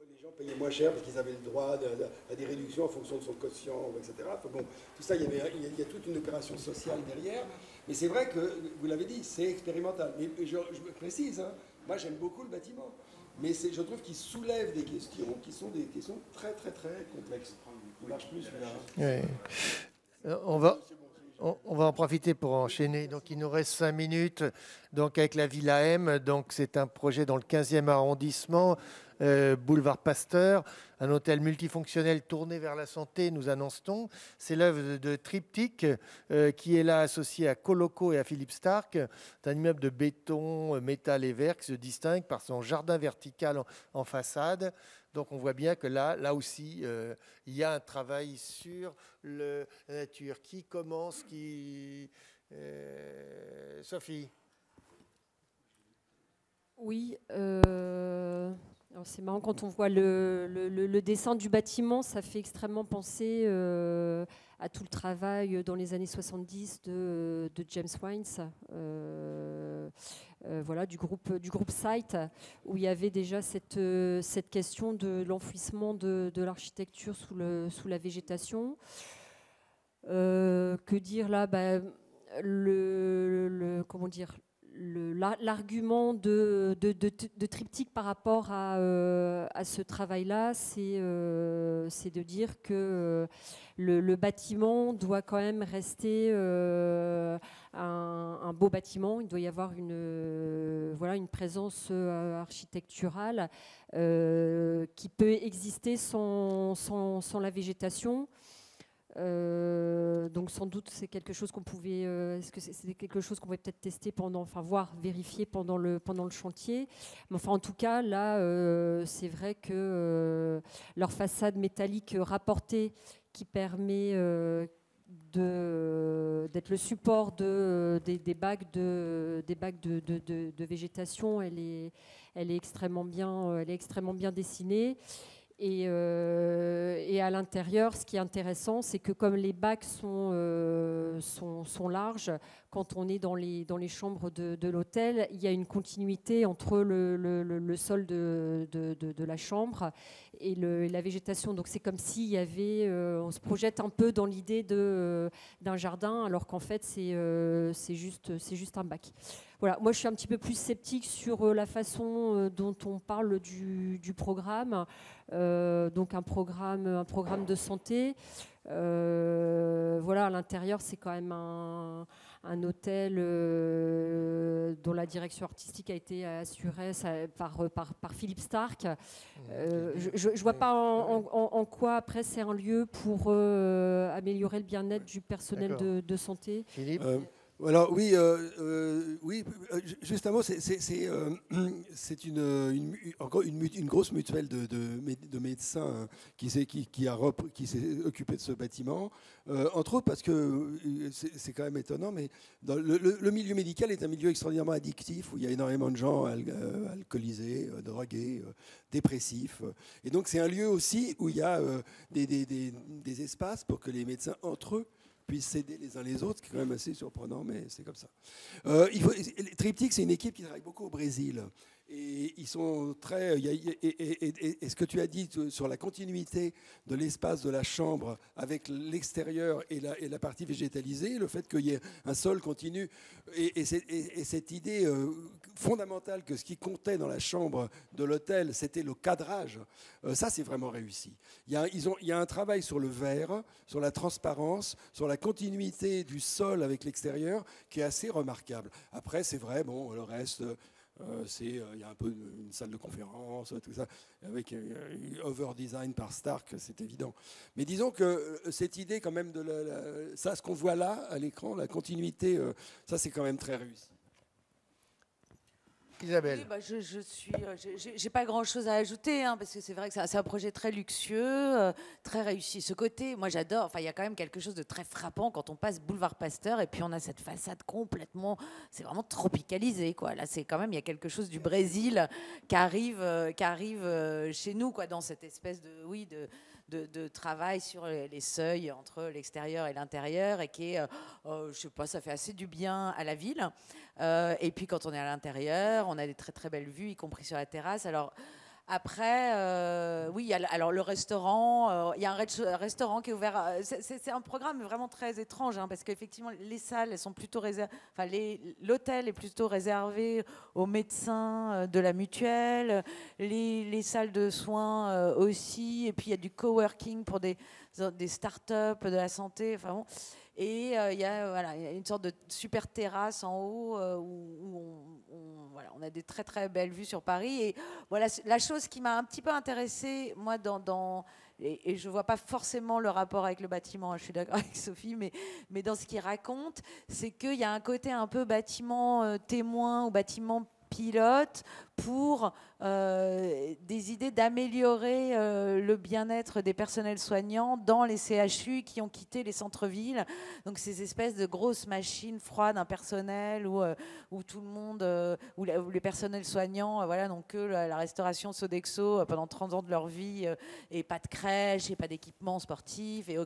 les gens payaient moins cher parce qu'ils avaient le droit à des réductions en fonction de son quotient, etc. Enfin bon, tout ça, il y a toute une opération sociale derrière, mais c'est vrai que, vous l'avez dit, c'est expérimental. Mais je me précise, hein, moi j'aime beaucoup le bâtiment, mais je trouve qu'il soulève des questions qui sont des questions très très très complexes. Il marche plus celui-là. Oui. On va en profiter pour enchaîner. Donc, il nous reste 5 minutes. Donc, avec la Villa M, donc c'est un projet dans le 15e arrondissement, boulevard Pasteur, un hôtel multifonctionnel tourné vers la santé, nous annonce-t-on. C'est l'œuvre de Triptyque, qui est là associé à Coloco et à Philippe Stark. C'est un immeuble de béton, métal et verre qui se distingue par son jardin vertical en façade. Donc on voit bien que là aussi, il y a un travail sur la nature. Qui commence Sophie? Oui, alors c'est marrant quand on voit le dessin du bâtiment, ça fait extrêmement penser à tout le travail dans les années 70 de James Wines, voilà, du groupe Site, où il y avait déjà cette question de l'enfouissement de l'architecture sous la végétation. Que dire là, comment dire, l'argument de Triptyque par rapport à ce travail-là, c'est de dire que le bâtiment doit quand même rester un beau bâtiment. Il doit y avoir une présence architecturale qui peut exister sans la végétation. Donc sans doute c'est quelque chose qu'on pouvait est-ce que c'est quelque chose qu'on pouvait peut-être tester voire vérifier pendant le chantier, mais enfin en tout cas là c'est vrai que leur façade métallique rapportée qui permet d'être le support des bacs de végétation, elle est extrêmement bien dessinée. Et à l'intérieur, ce qui est intéressant, c'est que comme les bacs sont larges, quand on est dans les chambres de l'hôtel, il y a une continuité entre le sol de la chambre et la végétation. Donc c'est comme s'il y avait, on se projette un peu dans l'idée d'un jardin, alors qu'en fait c'est juste un bac. Voilà, moi je suis un petit peu plus sceptique sur la façon dont on parle du donc un programme de santé. Voilà, voilà, à l'intérieur, c'est quand même un hôtel dont la direction artistique a été assurée par Philippe Stark. Je ne vois pas en quoi, après, c'est un lieu pour améliorer le bien-être du personnel de santé. Philippe Alors oui, juste un mot, c'est une grosse mutuelle de médecins qui s'est occupé de ce bâtiment, entre autres parce que c'est quand même étonnant, mais le milieu médical est un milieu extraordinairement addictif où il y a énormément de gens alcoolisés, drogués, dépressifs, et donc c'est un lieu aussi où il y a des espaces pour que les médecins entre eux puissent s'aider les uns les autres, ce qui est quand même assez surprenant, mais c'est comme ça. Triptyque, c'est une équipe qui travaille beaucoup au Brésil. Et ils sont très. Et ce que tu as dit sur la continuité de l'espace de la chambre avec l'extérieur et la partie végétalisée, le fait qu'il y ait un sol continu, et cette idée fondamentale que ce qui comptait dans la chambre de l'hôtel, c'était le cadrage, ça c'est vraiment réussi. Il y a un travail sur le verre, sur la transparence, sur la continuité du sol avec l'extérieur qui est assez remarquable. Après, c'est vrai, bon, le reste. Il y a un peu une salle de conférence, tout ça, avec over-design par Stark, c'est évident. Mais disons que cette idée quand même ça, ce qu'on voit là à l'écran, la continuité, ça c'est quand même très réussi. Isabelle. Oui, bah, j'ai pas grand-chose à ajouter, hein, parce que c'est vrai que c'est un projet très luxueux, très réussi. Ce côté, moi j'adore. Enfin, il y a quand même quelque chose de très frappant quand on passe boulevard Pasteur et puis on a cette façade complètement, c'est vraiment tropicalisé, quoi. Là, c'est quand même, il y a quelque chose du Brésil qui arrive chez nous, quoi, dans cette espèce de travail sur les seuils entre l'extérieur et l'intérieur et qui est, je sais pas, ça fait assez du bien à la ville. Et puis quand on est à l'intérieur, on a des très très belles vues, y compris sur la terrasse. Alors après, oui, alors le restaurant, il y a un restaurant qui est ouvert. C'est un programme vraiment très étrange, hein, parce qu'effectivement, les salles, elles sont plutôt réservées. Enfin, l'hôtel est plutôt réservé aux médecins de la mutuelle, les salles de soins aussi, et puis il y a du coworking pour des start-up de la santé. Enfin bon. Et il y a une sorte de super terrasse en haut où on a des très très belles vues sur Paris. Et voilà, la chose qui m'a un petit peu intéressée, moi, et je ne vois pas forcément le rapport avec le bâtiment, je suis d'accord avec Sophie, mais dans ce qu'il raconte, c'est qu'il y a un côté un peu bâtiment témoin ou bâtiment pilote pour des idées d'améliorer le bien-être des personnels soignants dans les CHU qui ont quitté les centres-villes. Donc ces espèces de grosses machines froides, impersonnelles, où tout le monde, où les personnels soignants n'ont que la restauration Sodexo pendant 30 ans de leur vie, et pas de crèche, et pas d'équipement sportif, et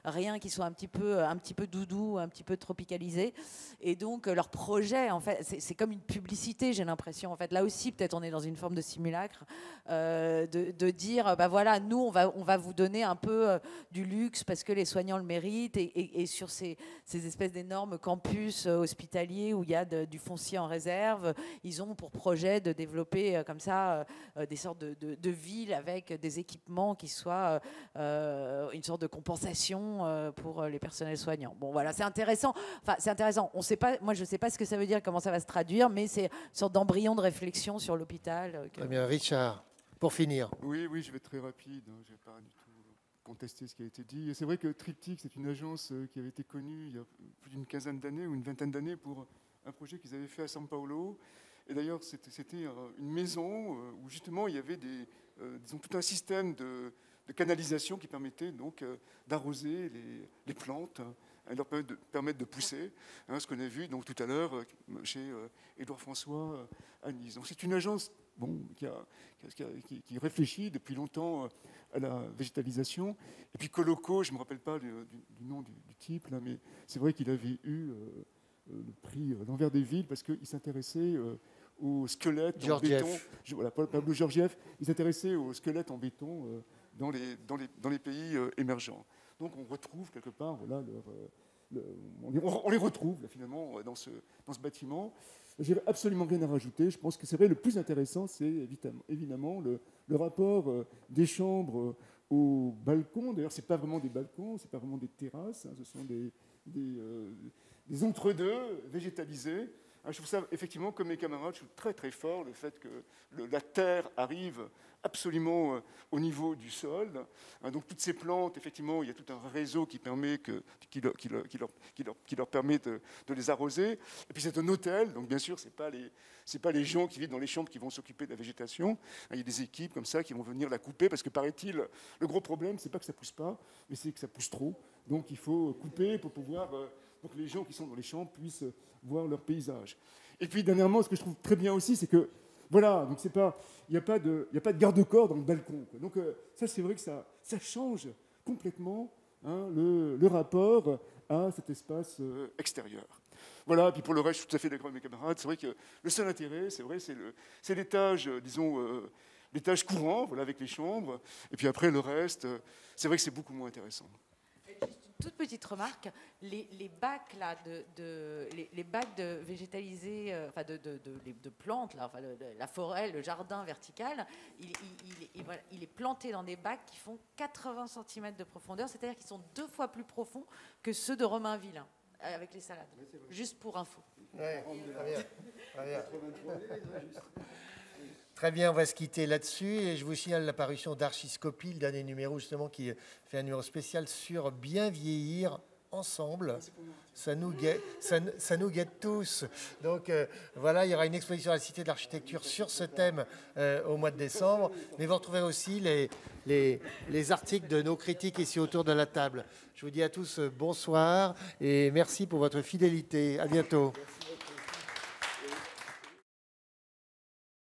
rien qui soit un petit peu doudou, un petit peu tropicalisé. Et donc leur projet, en fait, c'est comme une publicité, j'ai l'impression. En fait, là aussi, peut-être on est dans une forme de simulacre, de dire, bah voilà, nous, on va vous donner un peu du luxe parce que les soignants le méritent, et sur ces espèces d'énormes campus hospitaliers où il y a du foncier en réserve, ils ont pour projet de développer comme ça des sortes de villes avec des équipements qui soient une sorte de compensation pour les personnels soignants. Bon, voilà, c'est intéressant. Enfin, c'est intéressant. On sait pas, moi, je ne sais pas ce que ça veut dire, comment ça va se traduire, mais c'est une sorte d'embryon de réflexion sur l'hôpital. Très bien, Richard, pour finir. Oui, je vais être très rapide. Je ne vais pas du tout contester ce qui a été dit. Et c'est vrai que Triptyque, c'est une agence qui avait été connue il y a plus d'une quinzaine d'années ou une vingtaine d'années pour un projet qu'ils avaient fait à São Paulo. Et d'ailleurs, c'était une maison où justement il y avait disons, tout un système de canalisation qui permettait donc d'arroser les plantes et leur permettre de pousser, ce qu'on a vu donc, tout à l'heure chez Édouard François à Nice. Donc c'est une agence qui réfléchit depuis longtemps à la végétalisation. Et puis Coloco, je ne me rappelle pas du nom du type, là, mais c'est vrai qu'il avait eu le prix l'envers des villes parce qu'il s'intéressait aux squelettes en béton. Voilà, Pablo Georgiev, il s'intéressait aux squelettes en béton dans les pays émergents. Donc on retrouve quelque part, voilà, on les retrouve là, finalement dans ce bâtiment. J'ai absolument rien à rajouter. Je pense que c'est vrai, le plus intéressant, c'est évidemment le rapport des chambres aux balcons. D'ailleurs, ce n'est pas vraiment des balcons, ce n'est pas vraiment des terrasses, hein, ce sont des entre-deux végétalisés. Je trouve ça, effectivement, comme mes camarades, je trouve très très fort le fait que la terre arrive absolument au niveau du sol. Donc toutes ces plantes, effectivement, il y a tout un réseau qui leur permet de les arroser. Et puis c'est un hôtel, donc bien sûr, ce n'est pas les gens qui vivent dans les chambres qui vont s'occuper de la végétation. Il y a des équipes comme ça qui vont venir la couper, parce que paraît-il, le gros problème, c'est pas que ça pousse pas, mais c'est que ça pousse trop. Donc il faut couper pour que les gens qui sont dans les chambres puissent voir leur paysage. Et puis dernièrement, ce que je trouve très bien aussi, c'est que voilà, donc il n'y a pas de garde-corps dans le balcon, quoi. Donc ça, c'est vrai que ça change complètement, hein, le rapport à cet espace extérieur. Voilà, et puis pour le reste, je suis tout à fait d'accord avec mes camarades. C'est vrai que le seul intérêt, c'est l'étage, disons, l'étage courant, voilà, avec les chambres. Et puis après, le reste, c'est vrai que c'est beaucoup moins intéressant. Toute petite remarque, les bacs là les bacs de végétalisés, enfin de plantes là, enfin la forêt, le jardin vertical, il est planté dans des bacs qui font 80 cm de profondeur, c'est-à-dire qu'ils sont 2 fois plus profonds que ceux de Romainville, hein, avec les salades. Juste pour info. Ouais, très bien. Très bien. Très bien, on va se quitter là-dessus et je vous signale la parution d'Archiscopie, le dernier numéro justement qui fait un numéro spécial sur bien vieillir ensemble. Ça nous guette tous. Donc voilà, il y aura une exposition à la Cité de l'Architecture sur ce thème au mois de décembre. Mais vous retrouverez aussi les articles de nos critiques ici autour de la table. Je vous dis à tous bonsoir et merci pour votre fidélité. À bientôt. Merci.